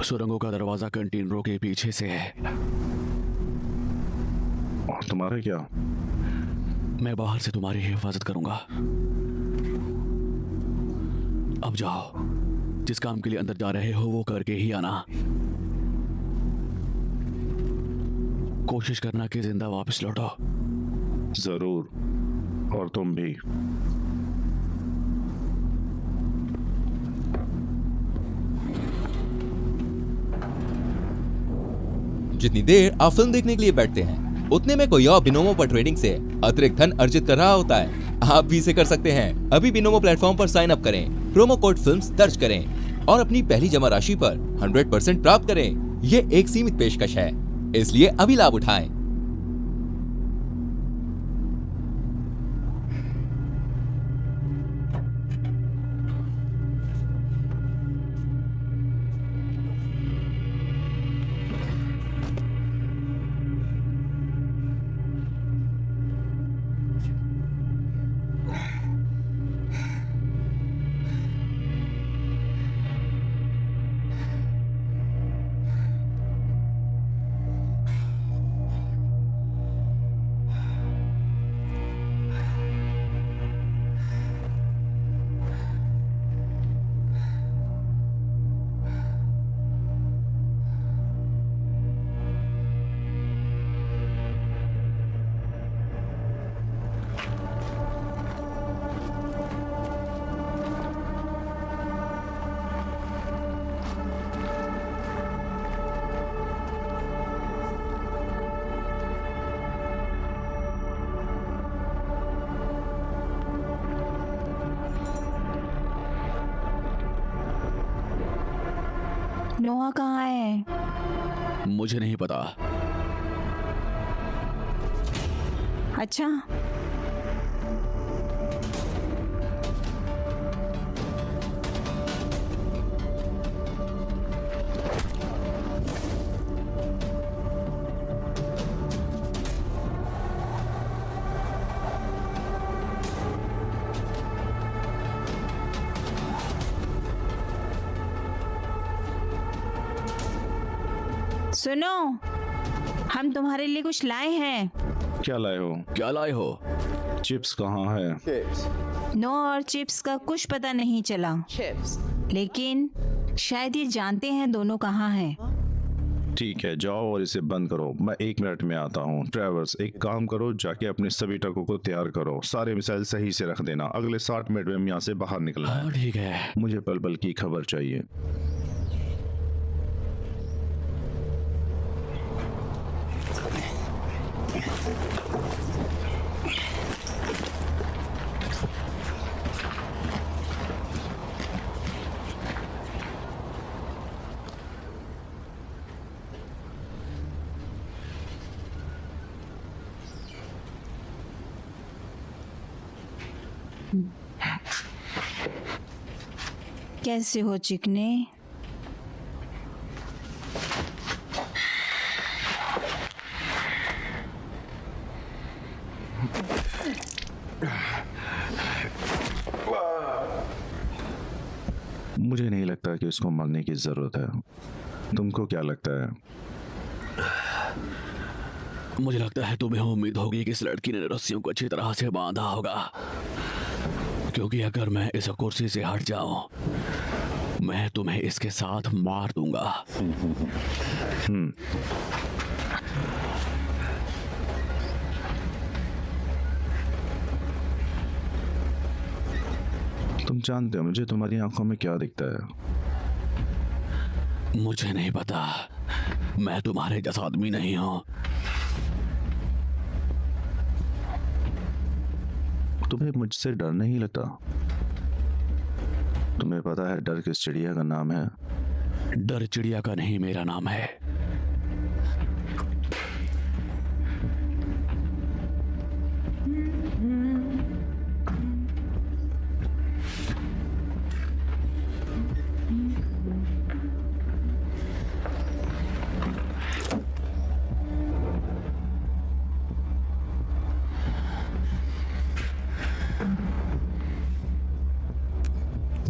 सुरंगों का दरवाजा कैंटीन रो के पीछे से है। और तुम्हारा क्या? मैं बाहर से तुम्हारी हिफाजत करूंगा। अब जाओ, जिस काम के लिए अंदर जा रहे हो वो करके ही आना। कोशिश करना कि जिंदा वापस लौटो। जरूर, और तुम भी। जितनी देर आप फिल्म देखने के लिए बैठते हैं, उतने में कोई और बिनोमो पर ट्रेडिंग से अतिरिक्त धन अर्जित कर रहा होता है। आप भी इसे कर सकते हैं। अभी बिनोमो प्लेटफॉर्म पर साइन अप करें, प्रोमो कोड फिल्म्स दर्ज करें और अपनी पहली जमा राशि पर 100% प्राप्त करें। ये एक सीमित पेशकश है, इसलिए अभी लाभ उठाएं। नोआ कहाँ है? मुझे नहीं पता। अच्छा, सुनो, हम तुम्हारे लिए कुछ लाए हैं। क्या लाए हो? क्या लाए हो? चिप्स कहाँ है? नो और चिप्स का कुछ पता नहीं चला, लेकिन शायद ये जानते हैं दोनों कहाँ हैं। ठीक है, जाओ और इसे बंद करो। मैं 1 मिनट में आता हूँ। ट्रेवर्स, एक काम करो, जाके अपने सभी ट्रकों को तैयार करो। सारे मिसाइल सही से रख देना। अगले 60 मिनट में हम यहाँ से बाहर निकलना है। हाँ ठीक है। मुझे पल पल की खबर चाहिए। कैसे हो चिकने? मुझे नहीं लगता कि उसको मरने की जरूरत है। तुमको क्या लगता है? मुझे लगता है तुम्हें उम्मीद होगी कि इस लड़की ने रस्सियों को अच्छी तरह से बांधा होगा, क्योंकि अगर मैं इस कुर्सी से हट जाऊं मैं तुम्हें इसके साथ मार दूंगा। तुम जानते हो मुझे तुम्हारी आंखों में क्या दिखता है? मुझे नहीं पता, मैं तुम्हारे जैसा आदमी नहीं हूं। तुम्हें मुझसे डर नहीं लगता? तुम्हें पता है डर किस चिड़िया का नाम है? डर चिड़िया का नहीं, मेरा नाम है।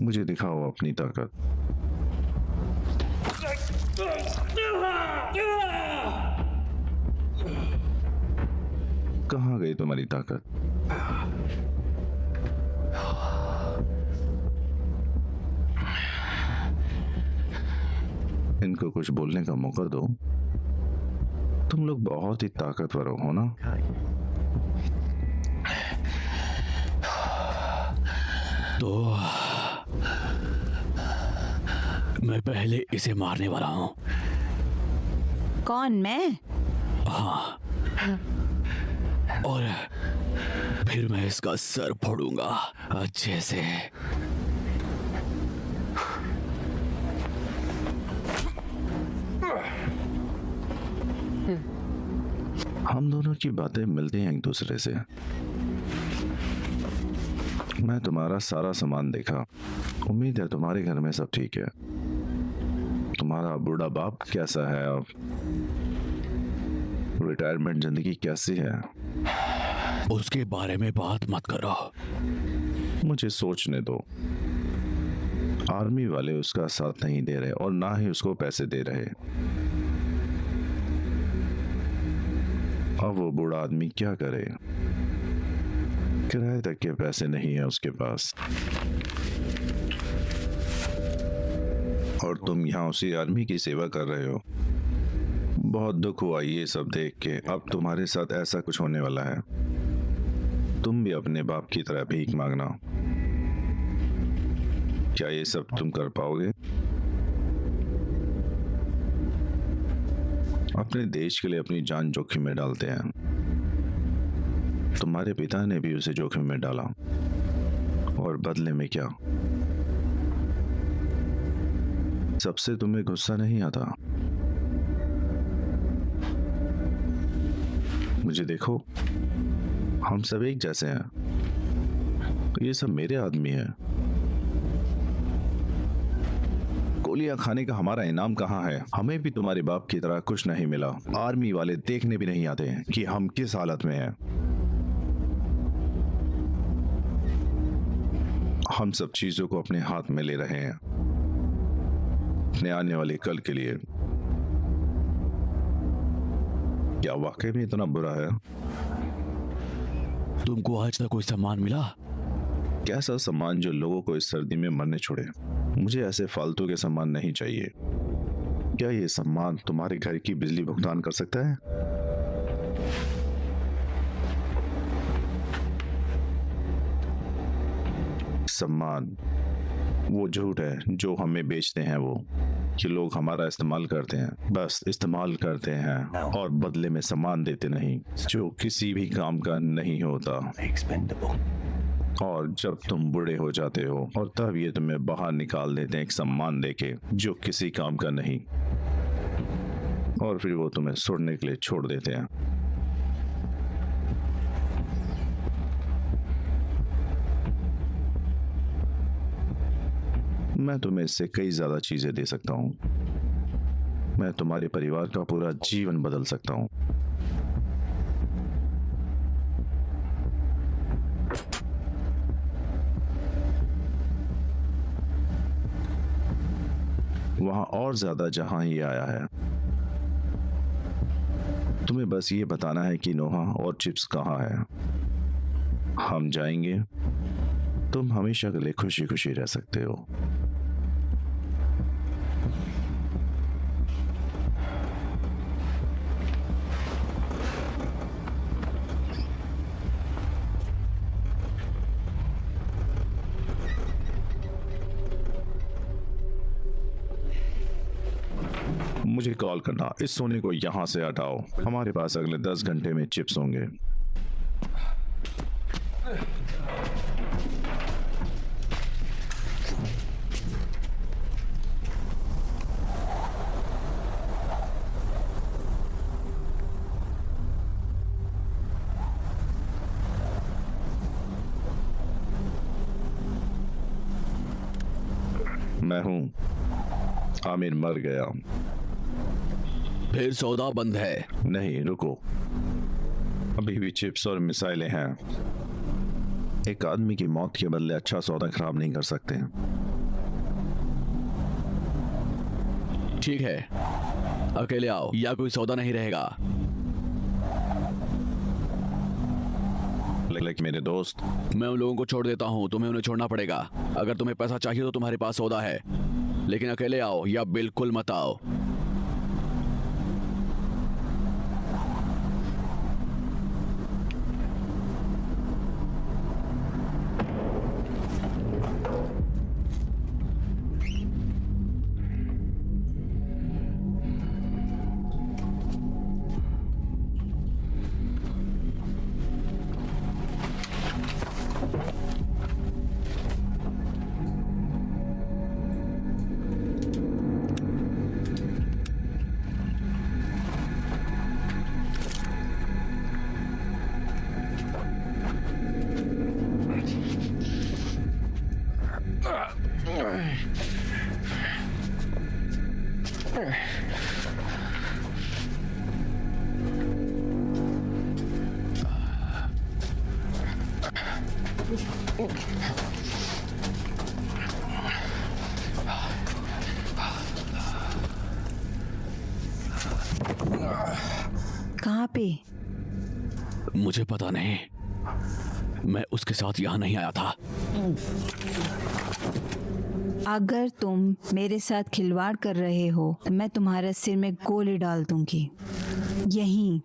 मुझे दिखाओ अपनी ताकत। कहाँ गई तुम्हारी ताकत? इनको कुछ बोलने का मौका दो। तुम लोग बहुत ही ताकतवर हो ना? तो मैं पहले इसे मारने वाला हूँ। कौन, मैं? हाँ, और फिर मैं इसका सर फोड़ूंगा अच्छे से। हम दोनों की बातें मिलती हैं एक दूसरे से। मैं तुम्हारा सारा सामान देखा। उम्मीद है तुम्हारे घर में सब ठीक है। तुम्हारा बूढ़ा बाप कैसा है अब? रिटायरमेंट जिंदगी कैसी है? उसके बारे में बात मत करो। मुझे सोचने दो। आर्मी वाले उसका साथ नहीं दे रहे और ना ही उसको पैसे दे रहे। अब वो बूढ़ा आदमी क्या करे? किराए तक के पैसे नहीं है उसके पास। और तुम यहाँ उसी आर्मी की सेवा कर रहे हो। बहुत दुख हुआ ये सब देख के। अब तुम्हारे साथ ऐसा कुछ होने वाला है। तुम भी अपने बाप की तरह भीख मांगना। क्या ये सब तुम कर पाओगे? अपने देश के लिए अपनी जान जोखिम में डालते हैं। तुम्हारे पिता ने भी उसे जोखिम में डाला, और बदले में क्या? सबसे तुम्हें गुस्सा नहीं आता? मुझे देखो, हम सब एक जैसे हैं। ये सब मेरे आदमी हैं। गोलियां खाने का हमारा इनाम कहाँ है? हमें भी तुम्हारे बाप की तरह कुछ नहीं मिला। आर्मी वाले देखने भी नहीं आते कि हम किस हालत में हैं। हम सब चीजों को अपने हाथ में ले रहे हैं अपने आने वाले कल के लिए। क्या वाकई में इतना बुरा है? तुमको आज तक कोई सम्मान मिला? कैसा सम्मान जो लोगों को इस सर्दी में मरने छोड़े? मुझे ऐसे फालतू के सम्मान नहीं चाहिए। क्या ये सम्मान तुम्हारे घर की बिजली भुगतान कर सकता है? सम्मान वो झूठ है जो हमें बेचते हैं वो, कि लोग हमारा इस्तेमाल करते हैं, बस इस्तेमाल करते हैं और बदले में सम्मान देते नहीं, जो किसी भी काम का नहीं होता। और जब तुम बूढ़े हो जाते हो और तब ये तुम्हें बाहर निकाल देते हैं एक सम्मान देके जो किसी काम का नहीं, और फिर वो तुम्हें छोड़ने के लिए छोड़ देते हैं। मैं तुम्हें इससे कई ज्यादा चीजें दे सकता हूँ। मैं तुम्हारे परिवार का पूरा जीवन बदल सकता हूँ। वहां और ज्यादा जहां ये आया है। तुम्हें बस ये बताना है कि नोहा और चिप्स कहाँ है। हम जाएंगे। तुम हमेशा के लिए खुशी खुशी रह सकते हो। मुझे कॉल करना। इस सोने को यहां से हटाओ। हमारे पास अगले 10 घंटे में चिप्स होंगे। मैं हूं। आमिर मर गया। फिर सौदा बंद है। नहीं, रुको। अभी भी चिप्स और मिसाइलें हैं। एक आदमी की मौत के बदले अच्छा सौदा खराब नहीं कर सकते। ठीक है, अकेले आओ या कोई सौदा नहीं रहेगा। लेकिन मेरे दोस्त, मैं उन लोगों को छोड़ देता हूँ, तुम्हें उन्हें छोड़ना पड़ेगा। अगर तुम्हें पैसा चाहिए तो तुम्हारे पास सौदा है, लेकिन अकेले आओ या बिल्कुल मत आओ। कहाँ पे? मुझे पता नहीं, मैं उसके साथ यहाँ नहीं आया था। अगर तुम मेरे साथ खिलवाड़ कर रहे हो तो मैं तुम्हारे सिर में गोली डाल दूंगी, यहीं।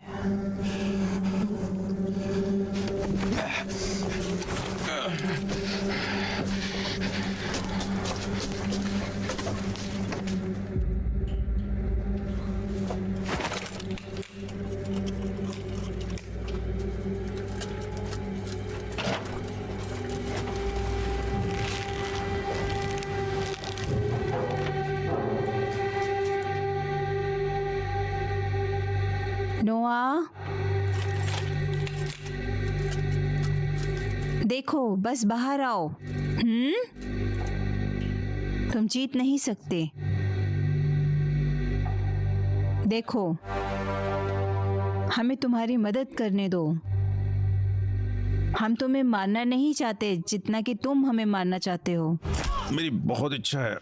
नोआ, देखो, बस बाहर आओ। तुम जीत नहीं सकते। देखो, हमें तुम्हारी मदद करने दो। हम तुम्हें मारना नहीं चाहते जितना कि तुम हमें मारना चाहते हो। मेरी बहुत इच्छा है।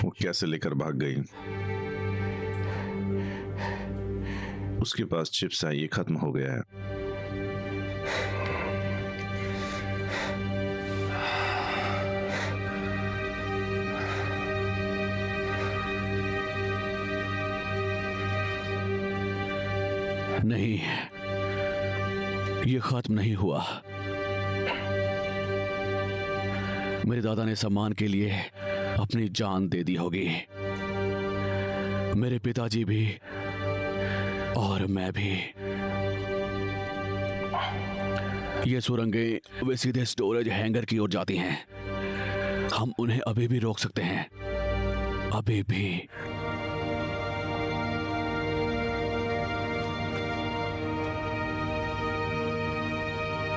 वो कैसे लेकर भाग गई? उसके पास चिप्स है, ये खत्म हो गया है। नहीं, ये खत्म नहीं हुआ। मेरे दादा ने सम्मान के लिए अपनी जान दे दी होगी, मेरे पिताजी भी और मैं भी। ये सुरंगें वे सीधे स्टोरेज हैंगर की ओर जाती हैं। हम उन्हें अभी भी रोक सकते हैं, अभी भी।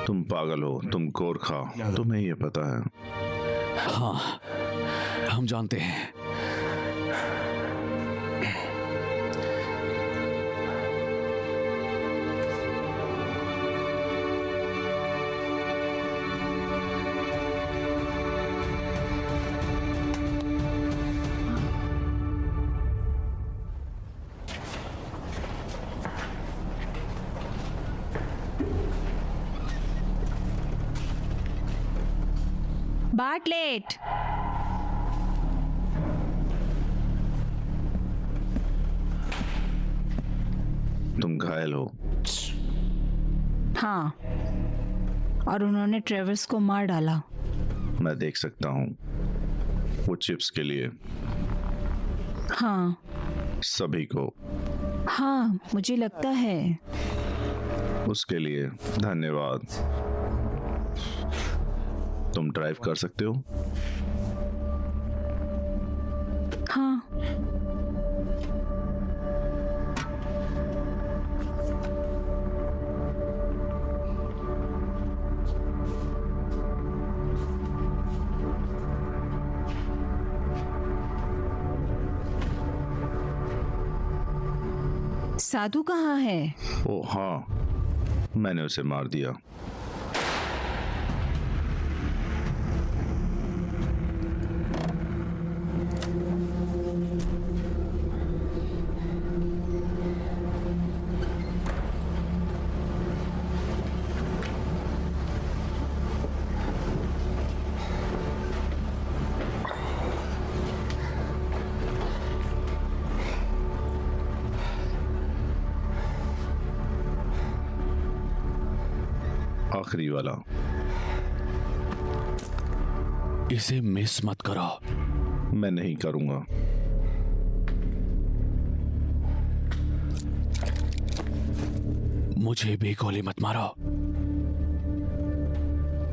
तुम पागल हो, तुम गोरखा, तुम्हें ये पता है। हाँ, हम जानते हैं। बार्टलेट, तुम घायल हो। हाँ, और उन्होंने ट्रेवर्स को मार डाला। मैं देख सकता हूँ। वो चिप्स के लिए हाँ सभी को, हाँ, मुझे लगता है। उसके लिए धन्यवाद। तुम ड्राइव कर सकते हो? हाँ, साधु कहाँ है? ओ हाँ, मैंने उसे मार दिया। आखिरी वाला। इसे मिस मत करो। मैं नहीं करूंगा। मुझे भी गोली मत मारो।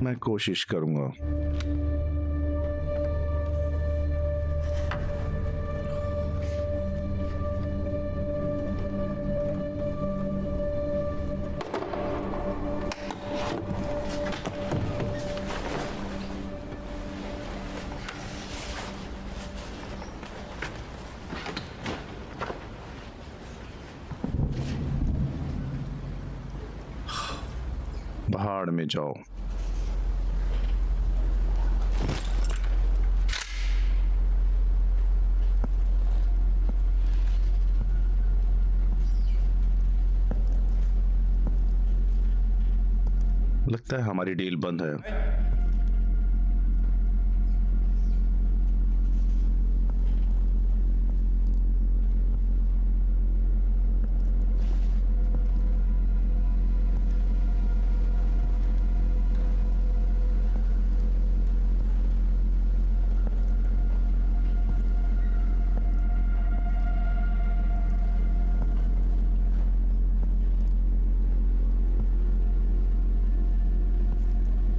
मैं कोशिश करूंगा। पहाड़ में जाओ। लगता है हमारी डील बंद है।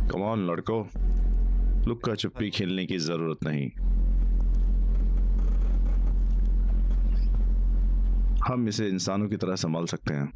कम ऑन लड़कों, लुक्का छुपी खेलने की जरूरत नहीं। हम इसे इंसानों की तरह संभाल सकते हैं।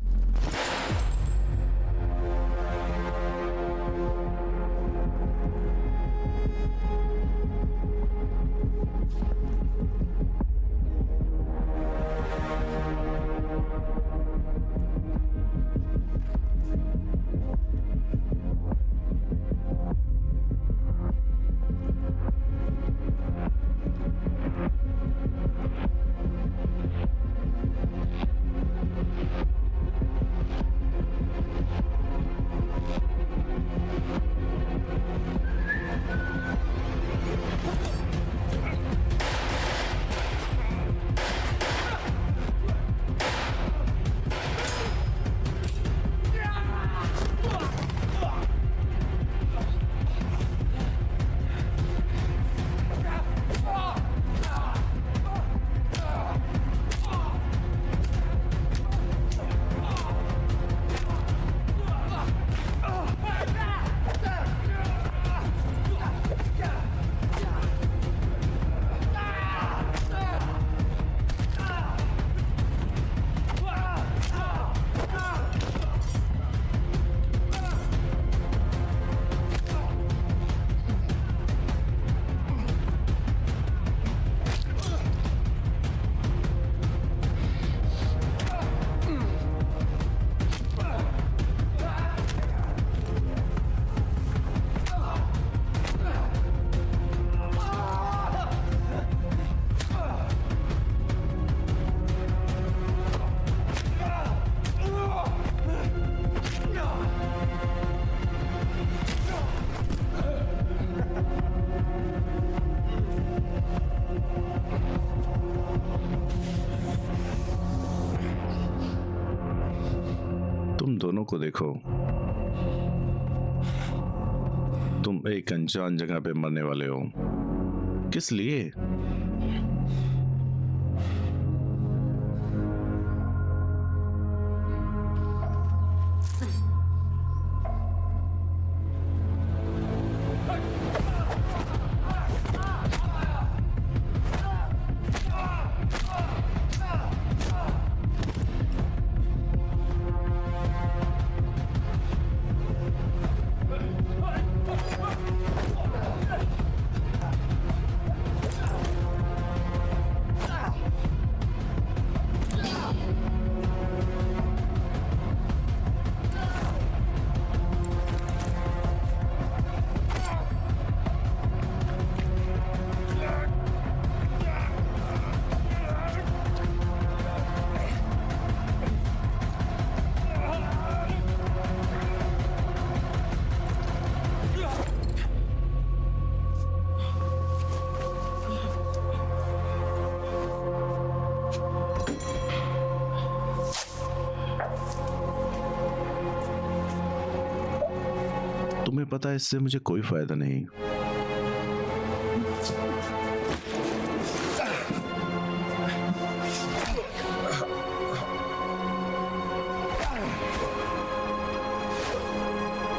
दोनों को देखो, तुम एक अनजान जगह पे मरने वाले हो। किस लिए? तुम्हें पता है इससे मुझे कोई फायदा नहीं।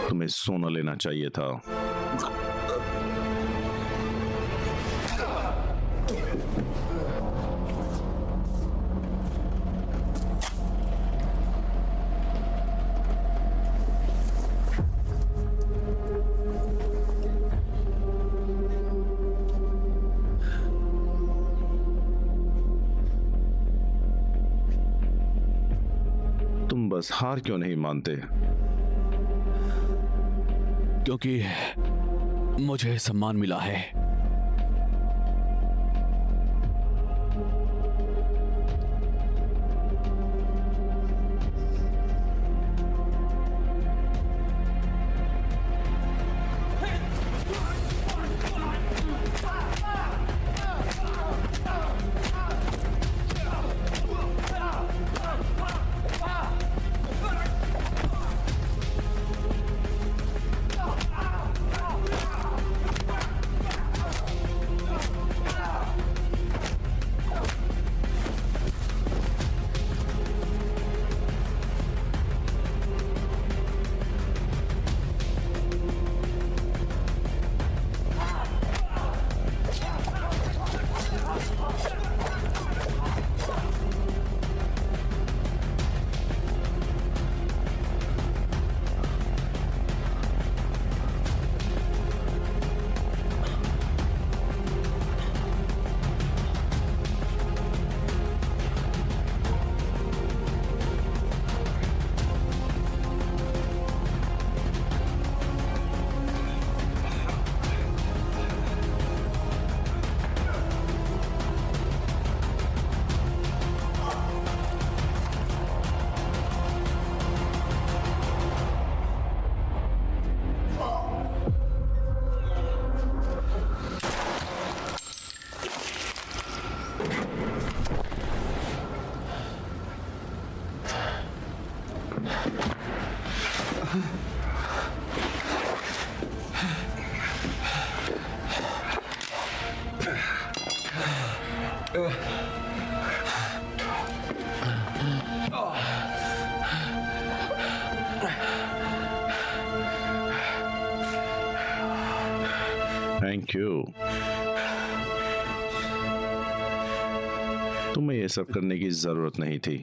तुम्हें सोना लेना चाहिए था। तुम बस हार क्यों नहीं मानते? क्योंकि मुझे सम्मान मिला है। Thank you. तुम्हें ये सब करने की जरूरत नहीं थी।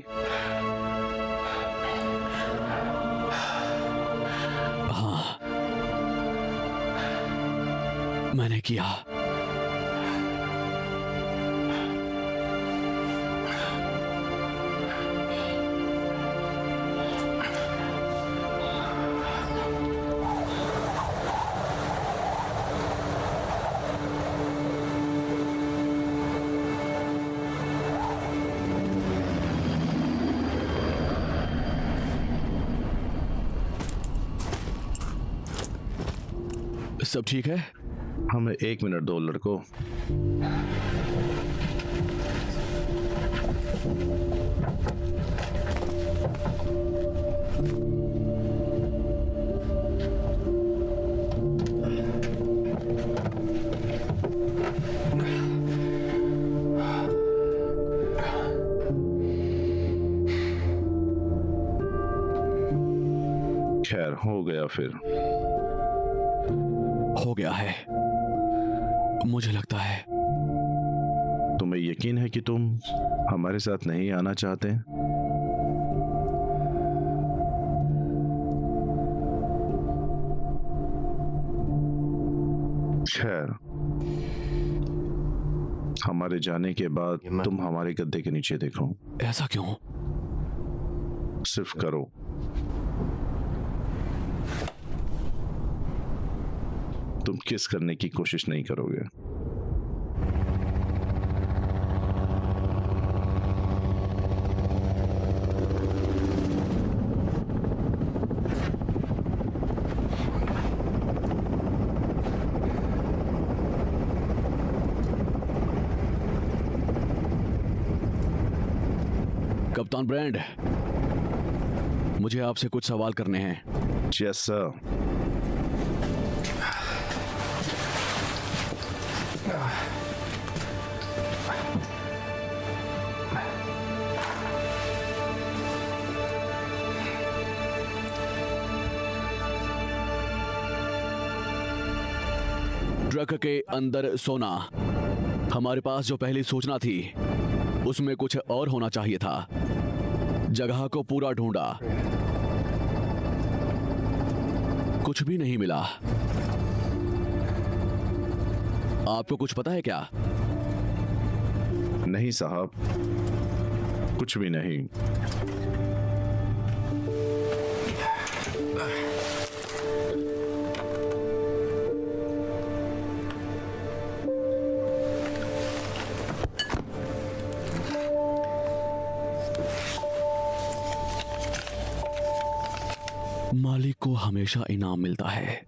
हाँ, मैंने किया। सब ठीक है? हमें 1 मिनट दो लड़कों। खैर हो गया फिर। हो गया है। मुझे लगता है तुम्हें यकीन है कि तुम हमारे साथ नहीं आना चाहते? खैर, हमारे जाने के बाद तुम हमारे गद्दे के नीचे देखो। ऐसा क्यों? सिर्फ करो। तुम किस करने की कोशिश नहीं करोगे। कप्तान ब्रैंड, मुझे आपसे कुछ सवाल करने हैं। Yes sir. ट्रक के अंदर सोना, हमारे पास जो पहली सूचना थी उसमें कुछ और होना चाहिए था। जगह को पूरा ढूंढा, कुछ भी नहीं मिला। आपको कुछ पता है क्या? नहीं साहब, कुछ भी नहीं। मालिक को हमेशा इनाम मिलता है।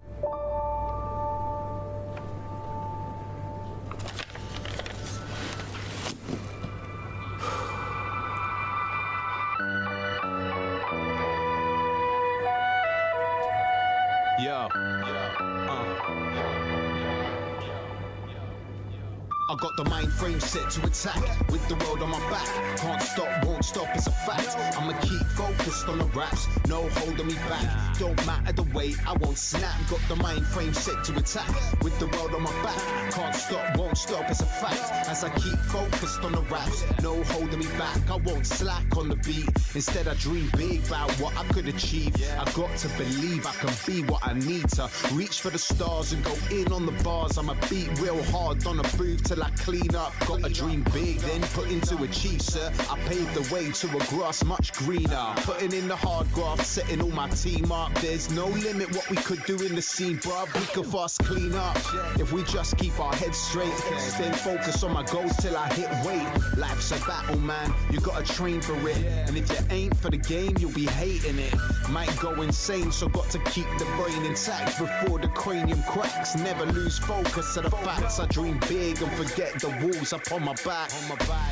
I got the mind frame set to attack with the world on my back. Can't stop, won't stop, it's a fact. I'ma keep focused on the raps, no holding me back. Don't matter the way, I won't snap. Got the mind frame set to attack with the world on my back. Can't stop, won't stop, it's a fact. As I keep focused on the raps, no holding me back. I won't slack on the beat. Instead, I dream big about what I could achieve. I got to believe I can be what I need to. Reach for the stars and go in on the bars. I'ma beat real hard on the booth till I clean up. Got a dream big, then put into achieve, sir. I paved the way to a grass much greener. Putting in the hard graft, setting all my team up. There's no limit what we could do in the scene, bruv. We could fast clean up if we just keep our heads straight. Stay focused on my goals till I hit weight. Life's a battle, man. You gotta train for it. And if you ain't for the game, you'll be hating it. Might go insane, so got to keep the brain intact before the cranium cracks. Never lose focus of the facts. I dream big and forget the walls up on my back.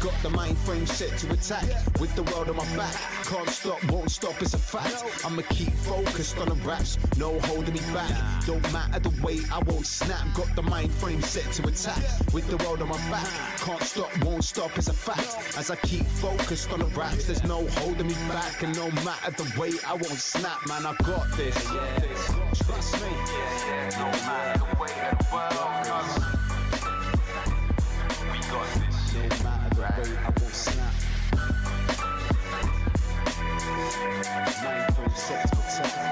Got the mind frame set to attack with the world on my back. Can't stop, won't stop, it's a fact. I'ma keep focused on the raps, no holding me back. Don't matter the way, I won't snap. Got the mind frame set to attack with the world on my back. Can't stop, won't stop, it's a fact. As I keep focused on the raps, there's no holding me back. And no matter the way, I won't snap, man, I got this. Trust me. No matter the way that the world goes. We got this. No matter the way, I won't snap. Mind frame set to attack.